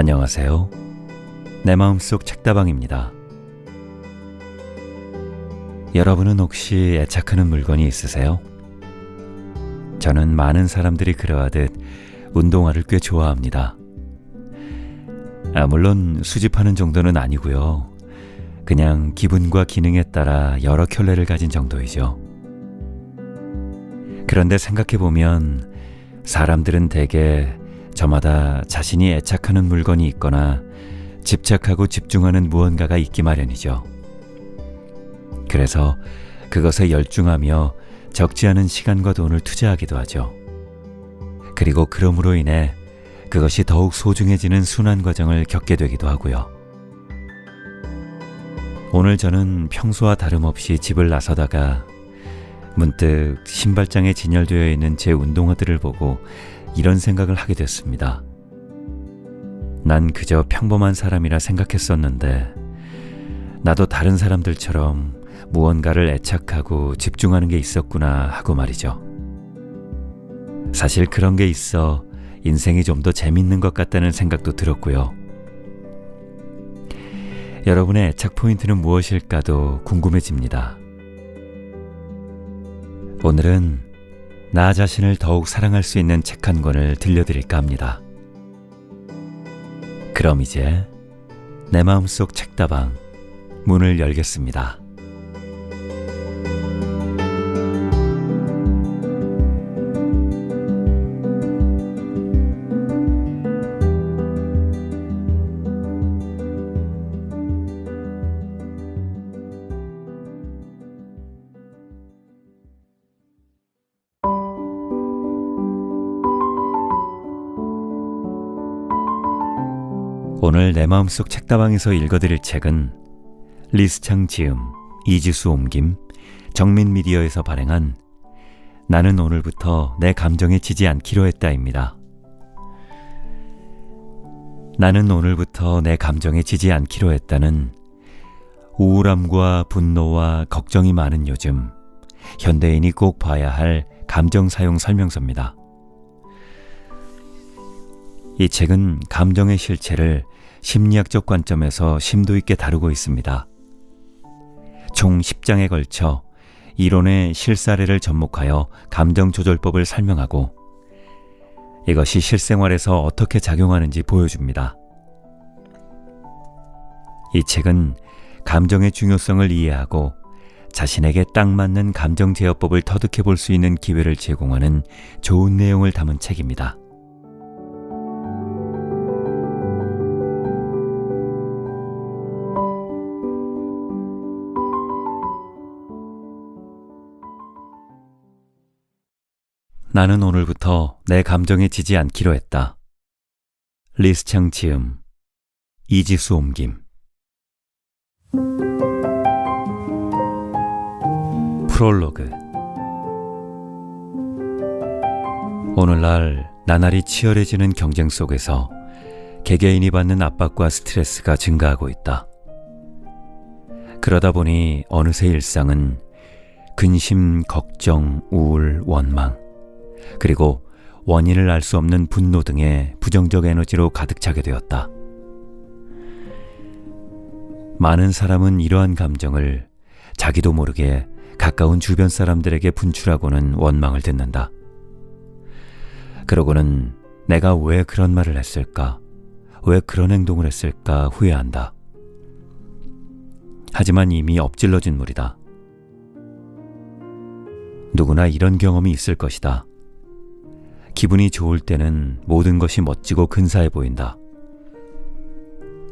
안녕하세요. 내 마음속 책다방입니다. 여러분은 혹시 애착하는 물건이 있으세요? 저는 많은 사람들이 그러하듯 운동화를 꽤 좋아합니다. 물론 수집하는 정도는 아니고요. 그냥 기분과 기능에 따라 여러 켤레를 가진 정도이죠. 그런데 생각해보면 사람들은 대개 저마다 자신이 애착하는 물건이 있거나 집착하고 집중하는 무언가가 있기 마련이죠. 그래서 그것에 열중하며 적지 않은 시간과 돈을 투자하기도 하죠. 그리고 그럼으로 인해 그것이 더욱 소중해지는 순환 과정을 겪게 되기도 하고요. 오늘 저는 평소와 다름없이 집을 나서다가 문득 신발장에 진열되어 있는 제 운동화들을 보고 이런 생각을 하게 됐습니다. 난 그저 평범한 사람이라 생각했었는데 나도 다른 사람들처럼 무언가를 애착하고 집중하는 게 있었구나 하고 말이죠. 사실 그런 게 있어 인생이 좀 더 재밌는 것 같다는 생각도 들었고요. 여러분의 애착 포인트는 무엇일까도 궁금해집니다. 오늘은 나 자신을 더욱 사랑할 수 있는 책 한 권을 들려드릴까 합니다. 그럼 이제 내 마음속 책다방 문을 열겠습니다. 오늘 내 마음속 책다방에서 읽어드릴 책은 리스창 지음, 이지수 옮김, 정민미디어에서 발행한 나는 오늘부터 내 감정에 지지 않기로 했다입니다. 나는 오늘부터 내 감정에 지지 않기로 했다는 우울함과 분노와 걱정이 많은 요즘 현대인이 꼭 봐야 할 감정 사용 설명서입니다. 이 책은 감정의 실체를 심리학적 관점에서 심도 있게 다루고 있습니다. 총 10장에 걸쳐 이론의 실사례를 접목하여 감정조절법을 설명하고 이것이 실생활에서 어떻게 작용하는지 보여줍니다. 이 책은 감정의 중요성을 이해하고 자신에게 딱 맞는 감정 제어법을 터득해 볼 수 있는 기회를 제공하는 좋은 내용을 담은 책입니다. 나는 오늘부터 내 감정에 지지 않기로 했다. 리스창 지음, 이지수 옮김. 프롤로그. 오늘날 나날이 치열해지는 경쟁 속에서 개개인이 받는 압박과 스트레스가 증가하고 있다. 그러다 보니 어느새 일상은 근심, 걱정, 우울, 원망, 그리고 원인을 알 수 없는 분노 등의 부정적 에너지로 가득 차게 되었다. 많은 사람은 이러한 감정을 자기도 모르게 가까운 주변 사람들에게 분출하고는 원망을 듣는다. 그러고는 내가 왜 그런 말을 했을까? 왜 그런 행동을 했을까 후회한다. 하지만 이미 엎질러진 물이다. 누구나 이런 경험이 있을 것이다. 기분이 좋을 때는 모든 것이 멋지고 근사해 보인다.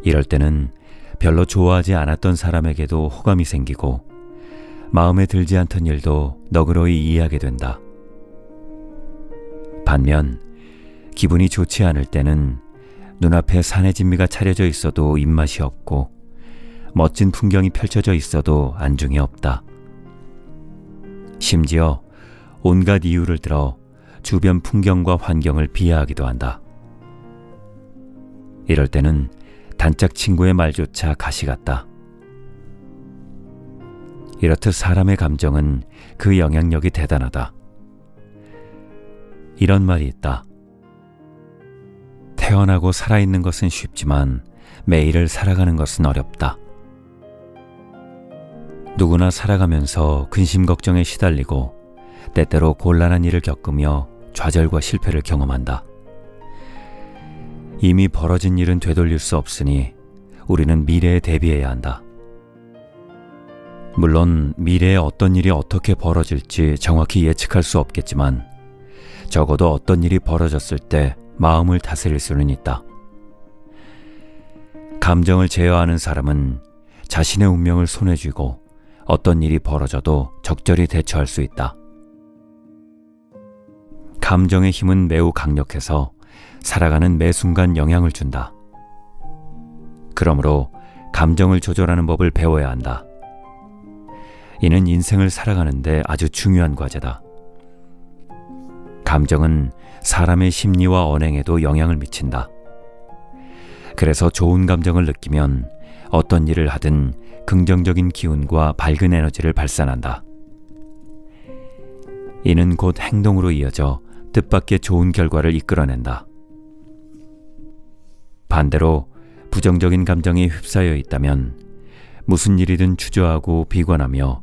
이럴 때는 별로 좋아하지 않았던 사람에게도 호감이 생기고 마음에 들지 않던 일도 너그러이 이해하게 된다. 반면 기분이 좋지 않을 때는 눈앞에 산의 진미가 차려져 있어도 입맛이 없고 멋진 풍경이 펼쳐져 있어도 안중이 없다. 심지어 온갖 이유를 들어 주변 풍경과 환경을 비하하기도 한다. 이럴 때는 단짝 친구의 말조차 가시 같다. 이렇듯 사람의 감정은 그 영향력이 대단하다. 이런 말이 있다. 태어나고 살아있는 것은 쉽지만 매일을 살아가는 것은 어렵다. 누구나 살아가면서 근심 걱정에 시달리고 때때로 곤란한 일을 겪으며 좌절과 실패를 경험한다. 이미 벌어진 일은 되돌릴 수 없으니 우리는 미래에 대비해야 한다. 물론 미래에 어떤 일이 어떻게 벌어질지 정확히 예측할 수 없겠지만 적어도 어떤 일이 벌어졌을 때 마음을 다스릴 수는 있다. 감정을 제어하는 사람은 자신의 운명을 손에 쥐고 어떤 일이 벌어져도 적절히 대처할 수 있다. 감정의 힘은 매우 강력해서 살아가는 매 순간 영향을 준다. 그러므로 감정을 조절하는 법을 배워야 한다. 이는 인생을 살아가는데 아주 중요한 과제다. 감정은 사람의 심리와 언행에도 영향을 미친다. 그래서 좋은 감정을 느끼면 어떤 일을 하든 긍정적인 기운과 밝은 에너지를 발산한다. 이는 곧 행동으로 이어져 뜻밖의 좋은 결과를 이끌어낸다. 반대로 부정적인 감정이 휩싸여 있다면 무슨 일이든 주저하고 비관하며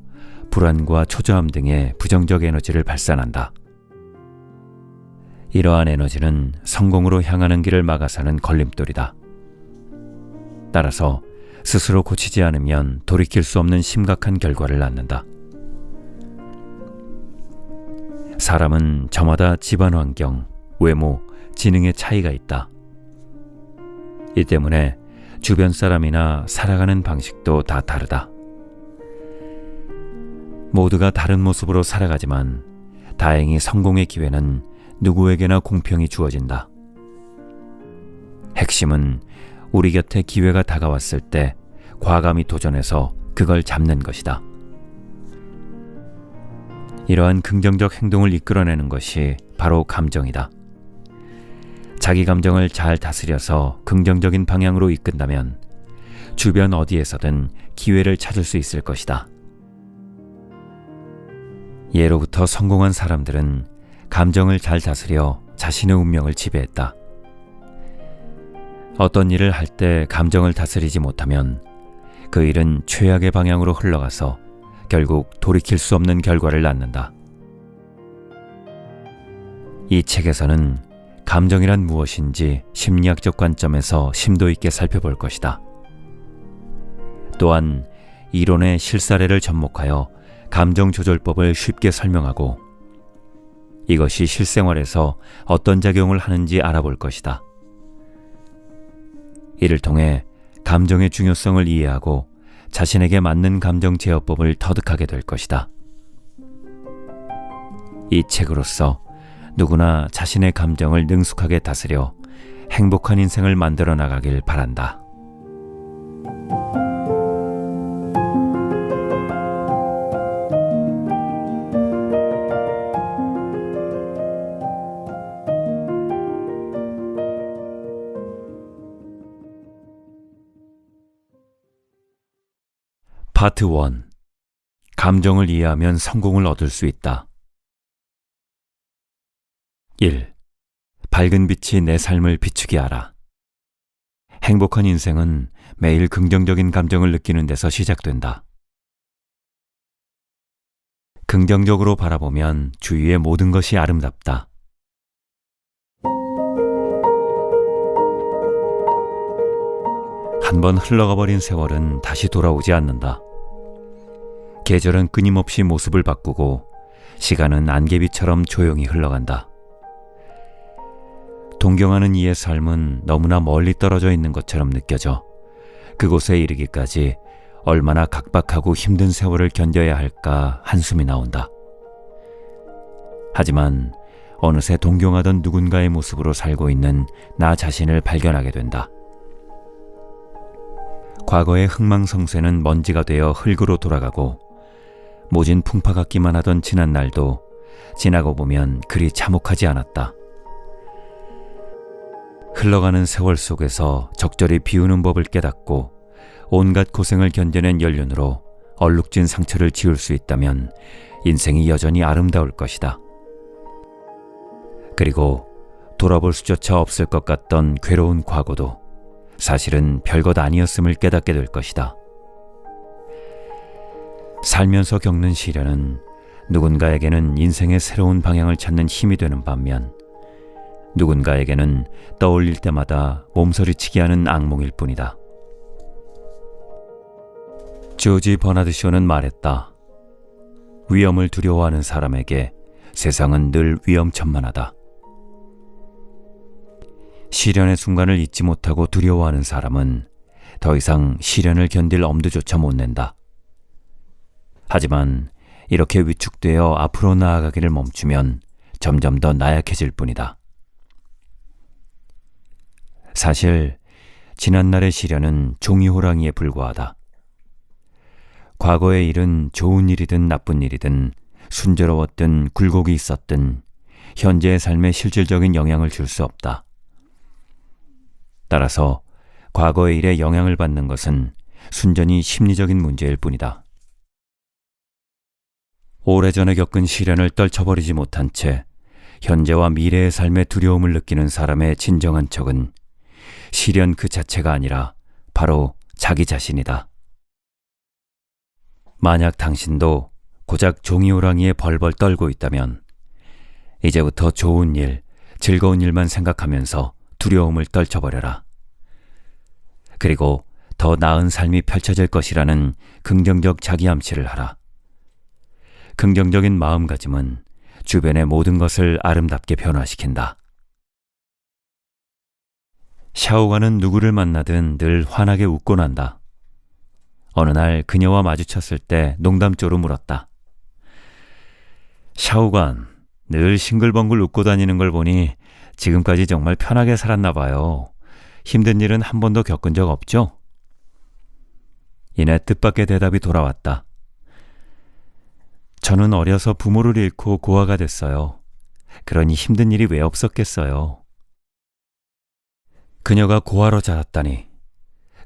불안과 초조함 등의 부정적 에너지를 발산한다. 이러한 에너지는 성공으로 향하는 길을 막아서는 걸림돌이다. 따라서 스스로 고치지 않으면 돌이킬 수 없는 심각한 결과를 낳는다. 사람은 저마다 집안 환경, 외모, 지능의 차이가 있다. 이 때문에 주변 사람이나 살아가는 방식도 다 다르다. 모두가 다른 모습으로 살아가지만 다행히 성공의 기회는 누구에게나 공평히 주어진다. 핵심은 우리 곁에 기회가 다가왔을 때 과감히 도전해서 그걸 잡는 것이다. 이러한 긍정적 행동을 이끌어내는 것이 바로 감정이다. 자기 감정을 잘 다스려서 긍정적인 방향으로 이끈다면 주변 어디에서든 기회를 찾을 수 있을 것이다. 예로부터 성공한 사람들은 감정을 잘 다스려 자신의 운명을 지배했다. 어떤 일을 할 때 감정을 다스리지 못하면 그 일은 최악의 방향으로 흘러가서 결국 돌이킬 수 없는 결과를 낳는다. 이 책에서는 감정이란 무엇인지 심리학적 관점에서 심도 있게 살펴볼 것이다. 또한 이론의 실사례를 접목하여 감정 조절법을 쉽게 설명하고 이것이 실생활에서 어떤 작용을 하는지 알아볼 것이다. 이를 통해 감정의 중요성을 이해하고 자신에게 맞는 감정 제어법을 터득하게 될 것이다. 이 책으로서 누구나 자신의 감정을 능숙하게 다스려 행복한 인생을 만들어 나가길 바란다. 파트 1. 감정을 이해하면 성공을 얻을 수 있다. 1. 밝은 빛이 내 삶을 비추게 하라. 행복한 인생은 매일 긍정적인 감정을 느끼는 데서 시작된다. 긍정적으로 바라보면 주위의 모든 것이 아름답다. 한번 흘러가 버린 세월은 다시 돌아오지 않는다. 계절은 끊임없이 모습을 바꾸고 시간은 안개비처럼 조용히 흘러간다. 동경하는 이의 삶은 너무나 멀리 떨어져 있는 것처럼 느껴져 그곳에 이르기까지 얼마나 각박하고 힘든 세월을 견뎌야 할까 한숨이 나온다. 하지만 어느새 동경하던 누군가의 모습으로 살고 있는 나 자신을 발견하게 된다. 과거의 흥망성쇠는 먼지가 되어 흙으로 돌아가고 모진 풍파 같기만 하던 지난 날도 지나고 보면 그리 참혹하지 않았다. 흘러가는 세월 속에서 적절히 비우는 법을 깨닫고 온갖 고생을 견뎌낸 연륜으로 얼룩진 상처를 지울 수 있다면 인생이 여전히 아름다울 것이다. 그리고 돌아볼 수조차 없을 것 같던 괴로운 과거도 사실은 별것 아니었음을 깨닫게 될 것이다. 살면서 겪는 시련은 누군가에게는 인생의 새로운 방향을 찾는 힘이 되는 반면 누군가에게는 떠올릴 때마다 몸서리치게 하는 악몽일 뿐이다. 조지 버나드 쇼는 말했다. 위험을 두려워하는 사람에게 세상은 늘 위험천만하다. 시련의 순간을 잊지 못하고 두려워하는 사람은 더 이상 시련을 견딜 엄두조차 못 낸다. 하지만 이렇게 위축되어 앞으로 나아가기를 멈추면 점점 더 나약해질 뿐이다. 사실 지난날의 시련은 종이 호랑이에 불과하다. 과거의 일은 좋은 일이든 나쁜 일이든 순조로웠든 굴곡이 있었든 현재의 삶에 실질적인 영향을 줄 수 없다. 따라서 과거의 일에 영향을 받는 것은 순전히 심리적인 문제일 뿐이다. 오래전에 겪은 시련을 떨쳐버리지 못한 채 현재와 미래의 삶의 두려움을 느끼는 사람의 진정한 적은 시련 그 자체가 아니라 바로 자기 자신이다. 만약 당신도 고작 종이호랑이에 벌벌 떨고 있다면 이제부터 좋은 일, 즐거운 일만 생각하면서 두려움을 떨쳐버려라. 그리고 더 나은 삶이 펼쳐질 것이라는 긍정적 자기암시를 하라. 긍정적인 마음가짐은 주변의 모든 것을 아름답게 변화시킨다. 샤오가는 누구를 만나든 늘 환하게 웃고 난다. 어느 날 그녀와 마주쳤을 때 농담조로 물었다. 샤오관, 늘 싱글벙글 웃고 다니는 걸 보니 지금까지 정말 편하게 살았나 봐요. 힘든 일은 한 번도 겪은 적 없죠? 이내 뜻밖의 대답이 돌아왔다. 저는 어려서 부모를 잃고 고아가 됐어요. 그러니 힘든 일이 왜 없었겠어요. 그녀가 고아로 자랐다니.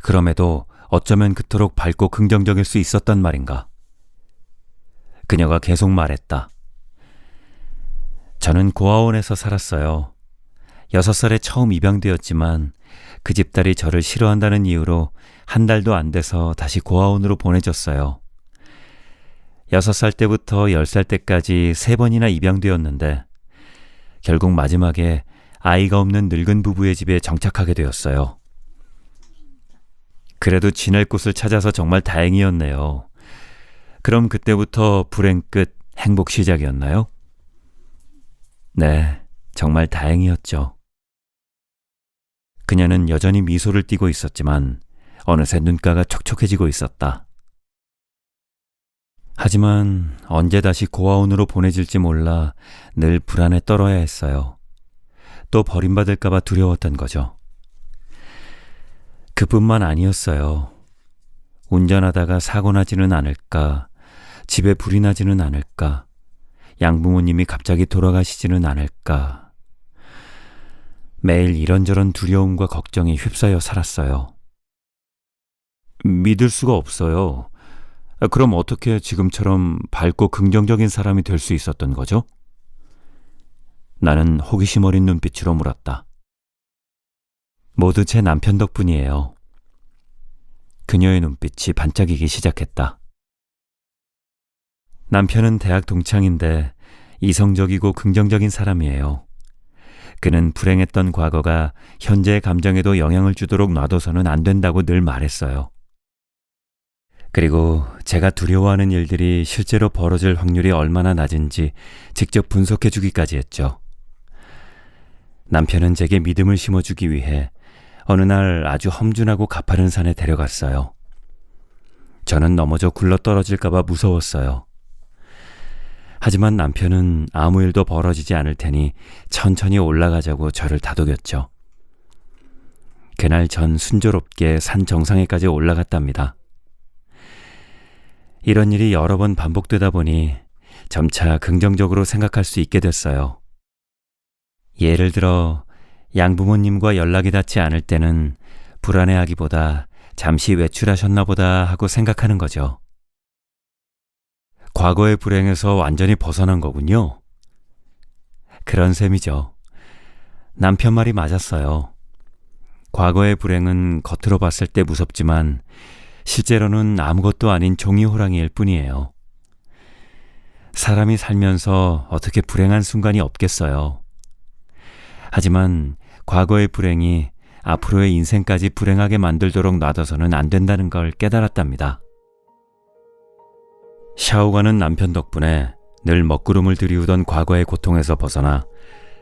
그럼에도 어쩌면 그토록 밝고 긍정적일 수 있었단 말인가. 그녀가 계속 말했다. 저는 고아원에서 살았어요. 6살에 처음 입양되었지만 그 집딸이 저를 싫어한다는 이유로 한 달도 안 돼서 다시 고아원으로 보내졌어요. 6살 때부터 10살 때까지 3번이나 입양되었는데 결국 마지막에 아이가 없는 늙은 부부의 집에 정착하게 되었어요. 그래도 지낼 곳을 찾아서 정말 다행이었네요. 그럼 그때부터 불행 끝 행복 시작이었나요? 네, 정말 다행이었죠. 그녀는 여전히 미소를 띠고 있었지만 어느새 눈가가 촉촉해지고 있었다. 하지만 언제 다시 고아원으로 보내질지 몰라 늘 불안에 떨어야 했어요. 또 버림받을까 봐 두려웠던 거죠. 그뿐만 아니었어요. 운전하다가 사고 나지는 않을까, 집에 불이 나지는 않을까, 양부모님이 갑자기 돌아가시지는 않을까. 매일 이런저런 두려움과 걱정이 휩싸여 살았어요. 믿을 수가 없어요. 그럼 어떻게 지금처럼 밝고 긍정적인 사람이 될 수 있었던 거죠? 나는 호기심 어린 눈빛으로 물었다. 모두 제 남편 덕분이에요. 그녀의 눈빛이 반짝이기 시작했다. 남편은 대학 동창인데 이성적이고 긍정적인 사람이에요. 그는 불행했던 과거가 현재의 감정에도 영향을 주도록 놔둬서는 안 된다고 늘 말했어요. 그리고 제가 두려워하는 일들이 실제로 벌어질 확률이 얼마나 낮은지 직접 분석해 주기까지 했죠. 남편은 제게 믿음을 심어주기 위해 어느 날 아주 험준하고 가파른 산에 데려갔어요. 저는 넘어져 굴러떨어질까 봐 무서웠어요. 하지만 남편은 아무 일도 벌어지지 않을 테니 천천히 올라가자고 저를 다독였죠. 그날 전 순조롭게 산 정상에까지 올라갔답니다. 이런 일이 여러 번 반복되다 보니 점차 긍정적으로 생각할 수 있게 됐어요. 예를 들어 양부모님과 연락이 닿지 않을 때는 불안해하기보다 잠시 외출하셨나 보다 하고 생각하는 거죠. 과거의 불행에서 완전히 벗어난 거군요. 그런 셈이죠. 남편 말이 맞았어요. 과거의 불행은 겉으로 봤을 때 무섭지만 실제로는 아무것도 아닌 종이 호랑이일 뿐이에요. 사람이 살면서 어떻게 불행한 순간이 없겠어요. 하지만 과거의 불행이 앞으로의 인생까지 불행하게 만들도록 놔둬서는 안 된다는 걸 깨달았답니다. 샤오가는 남편 덕분에 늘 먹구름을 들이우던 과거의 고통에서 벗어나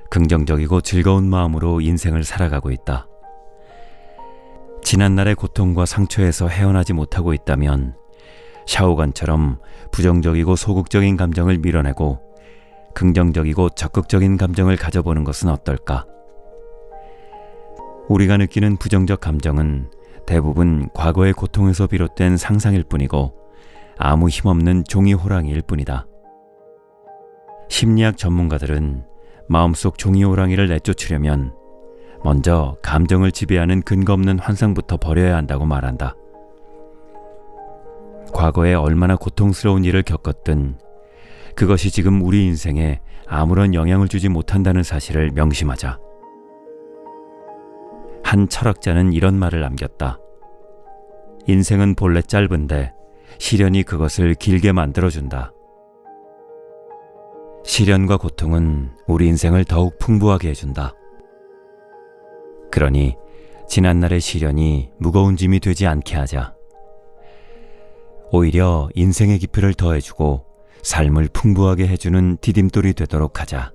긍정적이고 즐거운 마음으로 인생을 살아가고 있다. 지난날의 고통과 상처에서 헤어나지 못하고 있다면 샤오간처럼 부정적이고 소극적인 감정을 밀어내고 긍정적이고 적극적인 감정을 가져보는 것은 어떨까? 우리가 느끼는 부정적 감정은 대부분 과거의 고통에서 비롯된 상상일 뿐이고 아무 힘없는 종이 호랑이일 뿐이다. 심리학 전문가들은 마음속 종이 호랑이를 내쫓으려면 먼저 감정을 지배하는 근거 없는 환상부터 버려야 한다고 말한다. 과거에 얼마나 고통스러운 일을 겪었든 그것이 지금 우리 인생에 아무런 영향을 주지 못한다는 사실을 명심하자. 한 철학자는 이런 말을 남겼다. 인생은 본래 짧은데 시련이 그것을 길게 만들어준다. 시련과 고통은 우리 인생을 더욱 풍부하게 해준다. 그러니 지난날의 시련이 무거운 짐이 되지 않게 하자. 오히려 인생의 깊이를 더해주고 삶을 풍부하게 해주는 디딤돌이 되도록 하자.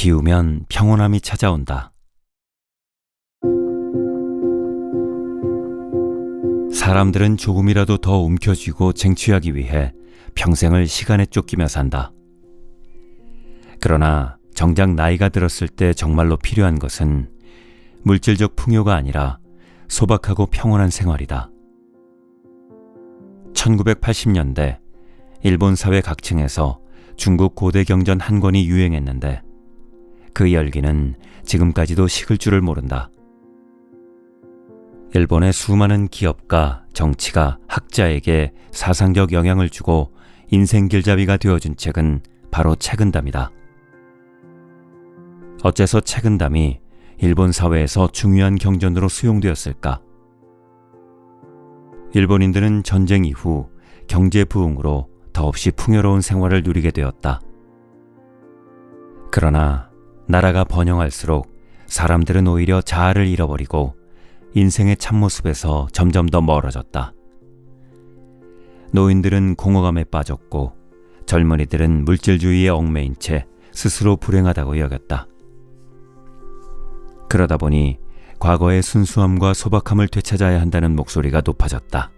비우면 평온함이 찾아온다. 사람들은 조금이라도 더 움켜쥐고 쟁취하기 위해 평생을 시간에 쫓기며 산다. 그러나 정작 나이가 들었을 때 정말로 필요한 것은 물질적 풍요가 아니라 소박하고 평온한 생활이다. 1980년대 일본 사회 각층에서 중국 고대 경전 한 권이 유행했는데 그 열기는 지금까지도 식을 줄을 모른다. 일본의 수많은 기업가, 정치가 학자에게 사상적 영향을 주고 인생 길잡이가 되어준 책은 바로 책은담이다. 어째서 책은담이 일본 사회에서 중요한 경전으로 수용되었을까? 일본인들은 전쟁 이후 경제 부흥으로 더없이 풍요로운 생활을 누리게 되었다. 그러나 나라가 번영할수록 사람들은 오히려 자아를 잃어버리고 인생의 참모습에서 점점 더 멀어졌다. 노인들은 공허감에 빠졌고 젊은이들은 물질주의에 얽매인 채 스스로 불행하다고 여겼다. 그러다 보니 과거의 순수함과 소박함을 되찾아야 한다는 목소리가 높아졌다.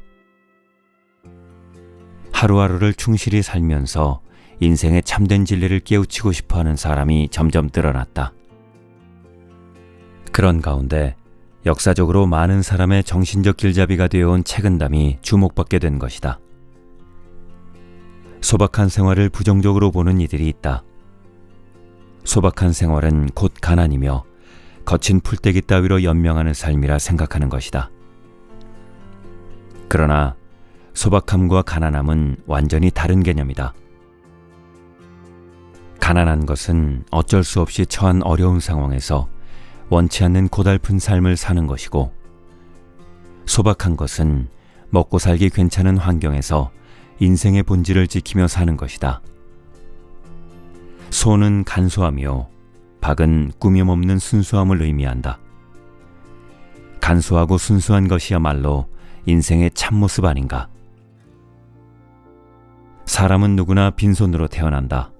하루하루를 충실히 살면서 인생의 참된 진리를 깨우치고 싶어하는 사람이 점점 늘어났다. 그런 가운데 역사적으로 많은 사람의 정신적 길잡이가 되어온 책은담이 주목받게 된 것이다. 소박한 생활을 부정적으로 보는 이들이 있다. 소박한 생활은 곧 가난이며 거친 풀떼기 따위로 연명하는 삶이라 생각하는 것이다. 그러나 소박함과 가난함은 완전히 다른 개념이다. 가난한 것은 어쩔 수 없이 처한 어려운 상황에서 원치 않는 고달픈 삶을 사는 것이고, 소박한 것은 먹고 살기 괜찮은 환경에서 인생의 본질을 지키며 사는 것이다. 소는 간소하며 박은 꾸밈 없는 순수함을 의미한다. 간소하고 순수한 것이야말로 인생의 참모습 아닌가. 사람은 누구나 빈손으로 태어난다.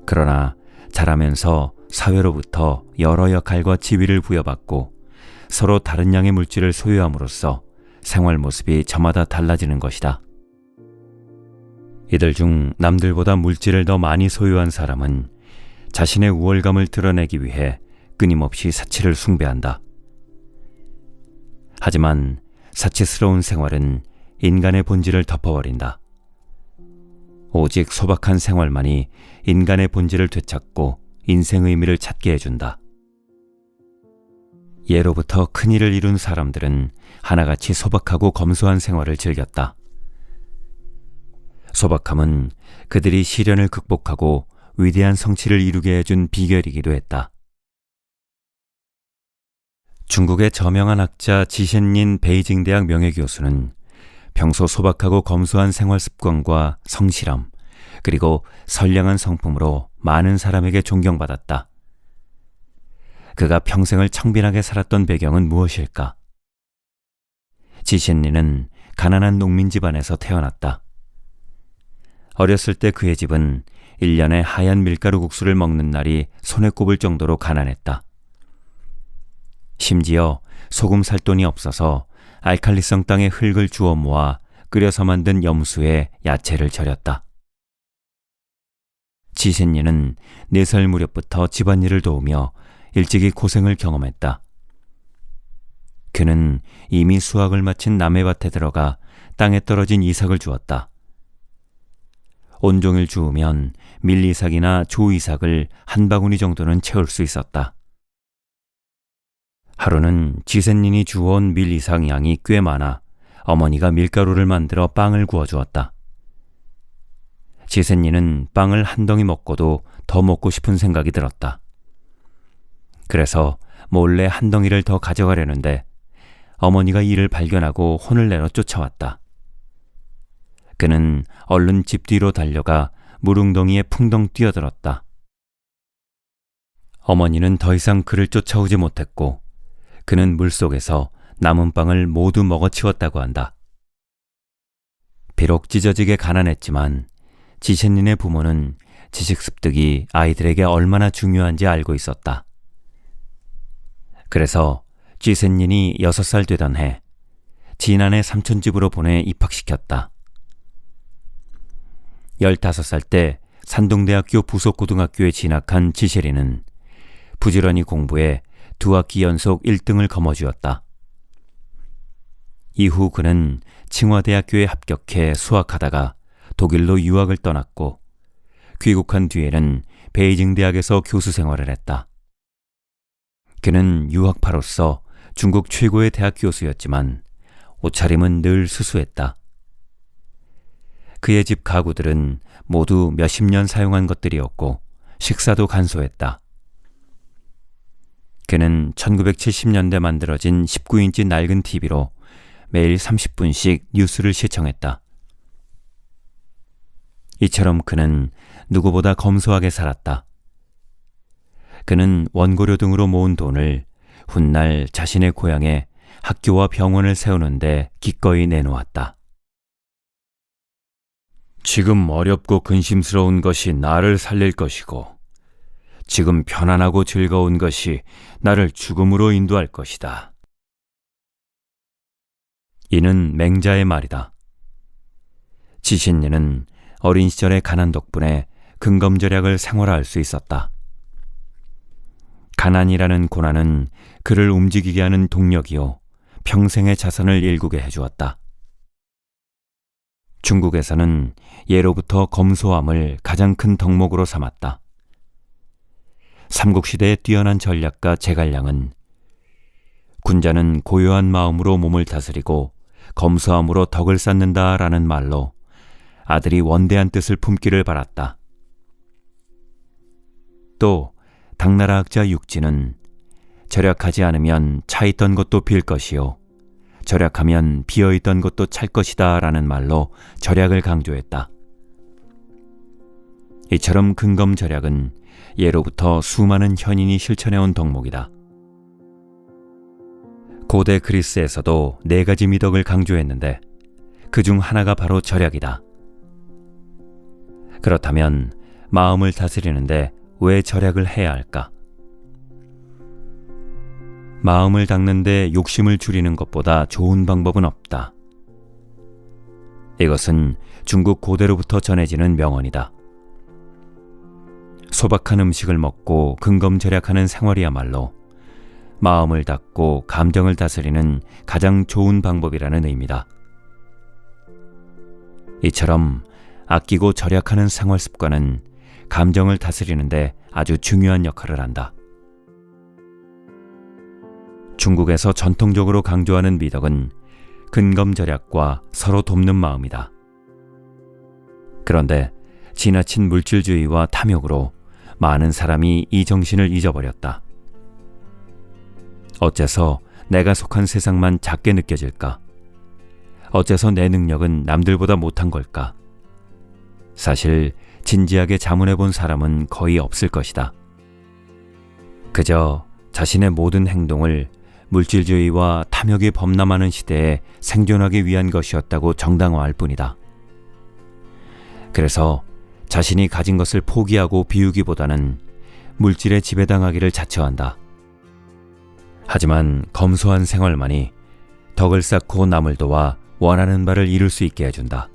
그러나 자라면서 사회로부터 여러 역할과 지위를 부여받고 서로 다른 양의 물질을 소유함으로써 생활 모습이 저마다 달라지는 것이다. 이들 중 남들보다 물질을 더 많이 소유한 사람은 자신의 우월감을 드러내기 위해 끊임없이 사치를 숭배한다. 하지만 사치스러운 생활은 인간의 본질을 덮어버린다. 오직 소박한 생활만이 인간의 본질을 되찾고 인생 의미를 찾게 해준다. 예로부터 큰일을 이룬 사람들은 하나같이 소박하고 검소한 생활을 즐겼다. 소박함은 그들이 시련을 극복하고 위대한 성취를 이루게 해준 비결이기도 했다. 중국의 저명한 학자 지셴닌 베이징 대학 명예교수는 평소 소박하고 검소한 생활 습관과 성실함, 그리고 선량한 성품으로 많은 사람에게 존경받았다. 그가 평생을 청빈하게 살았던 배경은 무엇일까? 지셴닌은 가난한 농민 집안에서 태어났다. 어렸을 때 그의 집은 1년에 하얀 밀가루 국수를 먹는 날이 손에 꼽을 정도로 가난했다. 심지어 소금 살 돈이 없어서 알칼리성 땅의 흙을 주워 모아 끓여서 만든 염수에 야채를 절였다. 지셴닌은 4살 무렵부터 집안일을 도우며 일찍이 고생을 경험했다. 그는 이미 수확을 마친 남의 밭에 들어가 땅에 떨어진 이삭을 주었다. 온종일 주우면 밀이삭이나 조이삭을 한 바구니 정도는 채울 수 있었다. 하루는 지셴닌이 주워온 밀이삭 양이 꽤 많아 어머니가 밀가루를 만들어 빵을 구워주었다. 지셴닌은 빵을 한 덩이 먹고도 더 먹고 싶은 생각이 들었다. 그래서 몰래 한 덩이를 더 가져가려는데 어머니가 이를 발견하고 혼을 내어 쫓아왔다. 그는 얼른 집 뒤로 달려가 물웅덩이에 풍덩 뛰어들었다. 어머니는 더 이상 그를 쫓아오지 못했고 그는 물속에서 남은 빵을 모두 먹어치웠다고 한다. 비록 찢어지게 가난했지만 지셴닌의 부모는 지식 습득이 아이들에게 얼마나 중요한지 알고 있었다. 그래서 지셴닌이 6살 되던 해 지난해 삼촌집으로 보내 입학시켰다. 15살 때 산동대학교 부속고등학교에 진학한 지셰린은 부지런히 공부해 2학기 연속 1등을 거머쥐었다. 이후 그는 칭화대학교에 합격해 수학하다가 독일로 유학을 떠났고 귀국한 뒤에는 베이징 대학에서 교수 생활을 했다. 그는 유학파로서 중국 최고의 대학 교수였지만 옷차림은 늘 수수했다. 그의 집 가구들은 모두 몇십 년 사용한 것들이었고 식사도 간소했다. 그는 1970년대 만들어진 19인치 낡은 TV로 매일 30분씩 뉴스를 시청했다. 이처럼 그는 누구보다 검소하게 살았다. 그는 원고료 등으로 모은 돈을 훗날 자신의 고향에 학교와 병원을 세우는데 기꺼이 내놓았다. 지금 어렵고 근심스러운 것이 나를 살릴 것이고 지금 편안하고 즐거운 것이 나를 죽음으로 인도할 것이다. 이는 맹자의 말이다. 지셴닌은 어린 시절의 가난 덕분에 근검절약을 생활화할 수 있었다. 가난이라는 고난은 그를 움직이게 하는 동력이요 평생의 자산을 일구게 해주었다. 중국에서는 예로부터 검소함을 가장 큰 덕목으로 삼았다. 삼국시대의 뛰어난 전략가 제갈량은 군자는 고요한 마음으로 몸을 다스리고 검소함으로 덕을 쌓는다라는 말로 아들이 원대한 뜻을 품기를 바랐다. 또 당나라 학자 육지는 절약하지 않으면 차 있던 것도 빌 것이요 절약하면 비어 있던 것도 찰 것이다 라는 말로 절약을 강조했다. 이처럼 근검절약은 예로부터 수많은 현인이 실천해온 덕목이다. 고대 그리스에서도 4가지 미덕을 강조했는데 그중 하나가 바로 절약이다. 그렇다면 마음을 다스리는데 왜 절약을 해야 할까? 마음을 닦는데 욕심을 줄이는 것보다 좋은 방법은 없다. 이것은 중국 고대로부터 전해지는 명언이다. 소박한 음식을 먹고 근검절약하는 생활이야말로 마음을 닫고 감정을 다스리는 가장 좋은 방법이라는 의미다. 이처럼 아끼고 절약하는 생활 습관은 감정을 다스리는데 아주 중요한 역할을 한다. 중국에서 전통적으로 강조하는 미덕은 근검절약과 서로 돕는 마음이다. 그런데 지나친 물질주의와 탐욕으로 많은 사람이 이 정신을 잊어버렸다. 어째서 내가 속한 세상만 작게 느껴질까? 어째서 내 능력은 남들보다 못한 걸까? 사실 진지하게 자문해 본 사람은 거의 없을 것이다. 그저 자신의 모든 행동을 물질주의와 탐욕이 범람하는 시대에 생존하기 위한 것이었다고 정당화할 뿐이다. 그래서 자신이 가진 것을 포기하고 비우기보다는 물질에 지배당하기를 자처한다. 하지만 검소한 생활만이 덕을 쌓고 남을 도와 원하는 바를 이룰 수 있게 해준다.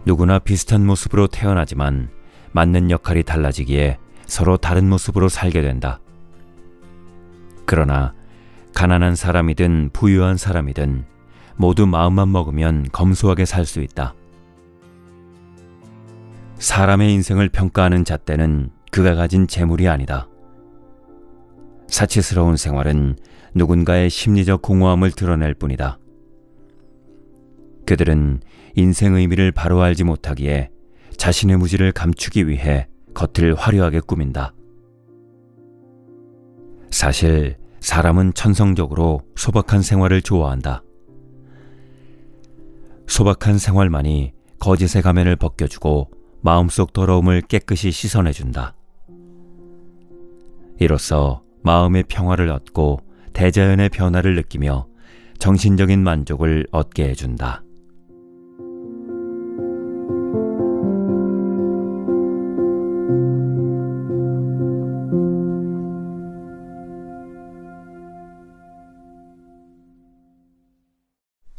누구나 비슷한 모습으로 태어나지만 맡는 역할이 달라지기에 서로 다른 모습으로 살게 된다. 그러나 가난한 사람이든 부유한 사람이든 모두 마음만 먹으면 검소하게 살 수 있다. 사람의 인생을 평가하는 잣대는 그가 가진 재물이 아니다. 사치스러운 생활은 누군가의 심리적 공허함을 드러낼 뿐이다. 그들은 인생 의미를 바로 알지 못하기에 자신의 무지를 감추기 위해 겉을 화려하게 꾸민다. 사실 사람은 천성적으로 소박한 생활을 좋아한다. 소박한 생활만이 거짓의 가면을 벗겨주고 마음속 더러움을 깨끗이 씻어내준다. 이로써 마음의 평화를 얻고 대자연의 변화를 느끼며 정신적인 만족을 얻게 해준다.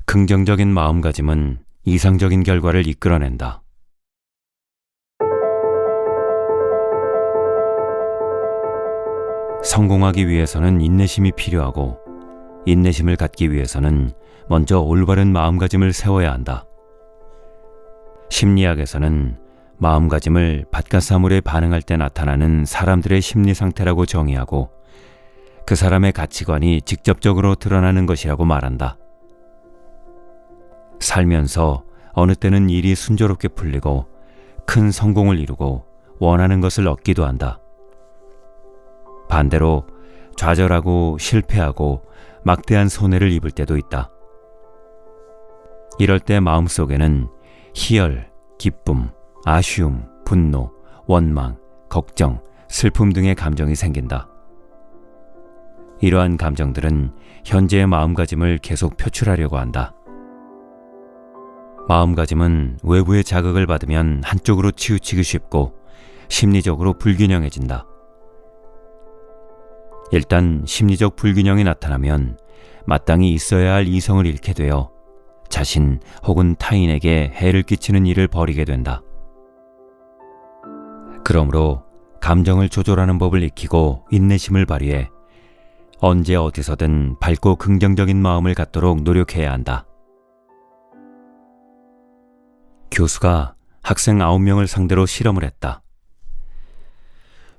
긍정적인 마음가짐은 이상적인 결과를 이끌어낸다. 성공하기 위해서는 인내심이 필요하고 인내심을 갖기 위해서는 먼저 올바른 마음가짐을 세워야 한다. 심리학에서는 마음가짐을 밭가사물에 반응할 때 나타나는 사람들의 심리 상태라고 정의하고 그 사람의 가치관이 직접적으로 드러나는 것이라고 말한다. 살면서 어느 때는 일이 순조롭게 풀리고 큰 성공을 이루고 원하는 것을 얻기도 한다. 반대로 좌절하고 실패하고 막대한 손해를 입을 때도 있다. 이럴 때 마음속에는 희열, 기쁨, 아쉬움, 분노, 원망, 걱정, 슬픔 등의 감정이 생긴다. 이러한 감정들은 현재의 마음가짐을 계속 표출하려고 한다. 마음가짐은 외부의 자극을 받으면 한쪽으로 치우치기 쉽고 심리적으로 불균형해진다. 일단 심리적 불균형이 나타나면 마땅히 있어야 할 이성을 잃게 되어 자신 혹은 타인에게 해를 끼치는 일을 벌이게 된다. 그러므로 감정을 조절하는 법을 익히고 인내심을 발휘해 언제 어디서든 밝고 긍정적인 마음을 갖도록 노력해야 한다. 교수가 학생 9명을 상대로 실험을 했다.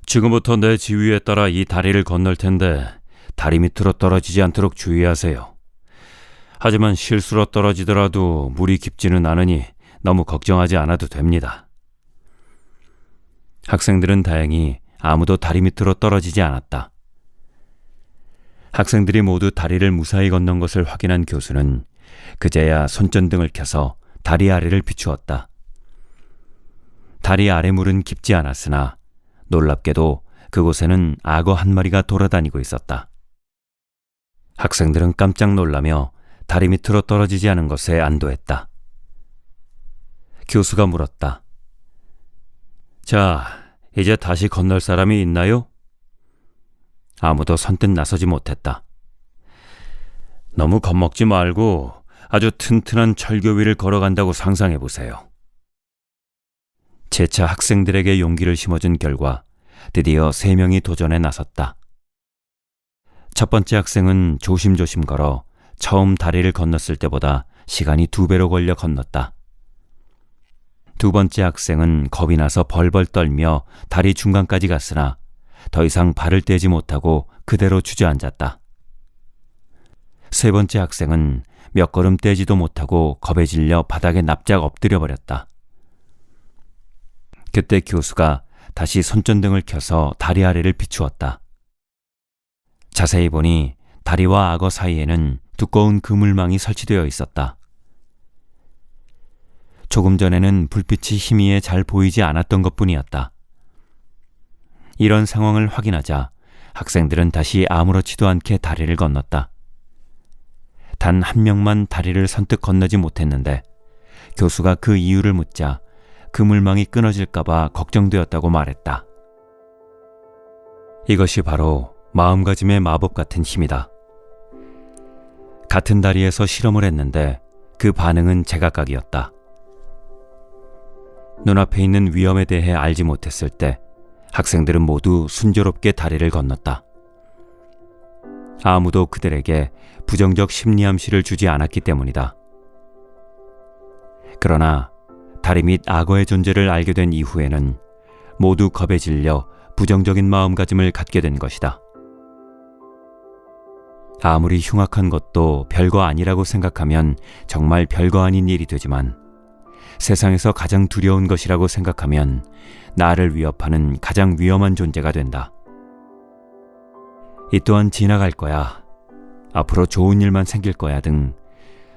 지금부터 내 지휘에 따라 이 다리를 건널 텐데 다리 밑으로 떨어지지 않도록 주의하세요. 하지만 실수로 떨어지더라도 물이 깊지는 않으니 너무 걱정하지 않아도 됩니다. 학생들은 다행히 아무도 다리 밑으로 떨어지지 않았다. 학생들이 모두 다리를 무사히 건넌 것을 확인한 교수는 그제야 손전등을 켜서 다리 아래를 비추었다. 다리 아래 물은 깊지 않았으나 놀랍게도 그곳에는 악어 한 마리가 돌아다니고 있었다. 학생들은 깜짝 놀라며 다리 밑으로 떨어지지 않은 것에 안도했다. 교수가 물었다. 자, 이제 다시 건널 사람이 있나요? 아무도 선뜻 나서지 못했다. 너무 겁먹지 말고 아주 튼튼한 철교 위를 걸어간다고 상상해보세요. 재차 학생들에게 용기를 심어준 결과 드디어 3명이 도전에 나섰다. 첫 번째 학생은 조심조심 걸어 처음 다리를 건넜을 때보다 시간이 2배로 걸려 건넜다. 두 번째 학생은 겁이 나서 벌벌 떨며 다리 중간까지 갔으나 더 이상 발을 떼지 못하고 그대로 주저앉았다. 세 번째 학생은 몇 걸음 떼지도 못하고 겁에 질려 바닥에 납작 엎드려 버렸다. 그때 교수가 다시 손전등을 켜서 다리 아래를 비추었다. 자세히 보니 다리와 악어 사이에는 두꺼운 그물망이 설치되어 있었다. 조금 전에는 불빛이 희미해 잘 보이지 않았던 것뿐이었다. 이런 상황을 확인하자 학생들은 다시 아무렇지도 않게 다리를 건넜다. 단 한 명만 다리를 선뜻 건너지 못했는데 교수가 그 이유를 묻자 그물망이 끊어질까봐 걱정되었다고 말했다. 이것이 바로 마음가짐의 마법 같은 힘이다. 같은 다리에서 실험을 했는데 그 반응은 제각각이었다. 눈앞에 있는 위험에 대해 알지 못했을 때 학생들은 모두 순조롭게 다리를 건넜다. 아무도 그들에게 부정적 심리 암시를 주지 않았기 때문이다. 그러나 다리 및 악어의 존재를 알게 된 이후에는 모두 겁에 질려 부정적인 마음가짐을 갖게 된 것이다. 아무리 흉악한 것도 별거 아니라고 생각하면 정말 별거 아닌 일이 되지만 세상에서 가장 두려운 것이라고 생각하면 나를 위협하는 가장 위험한 존재가 된다. 이 또한 지나갈 거야, 앞으로 좋은 일만 생길 거야 등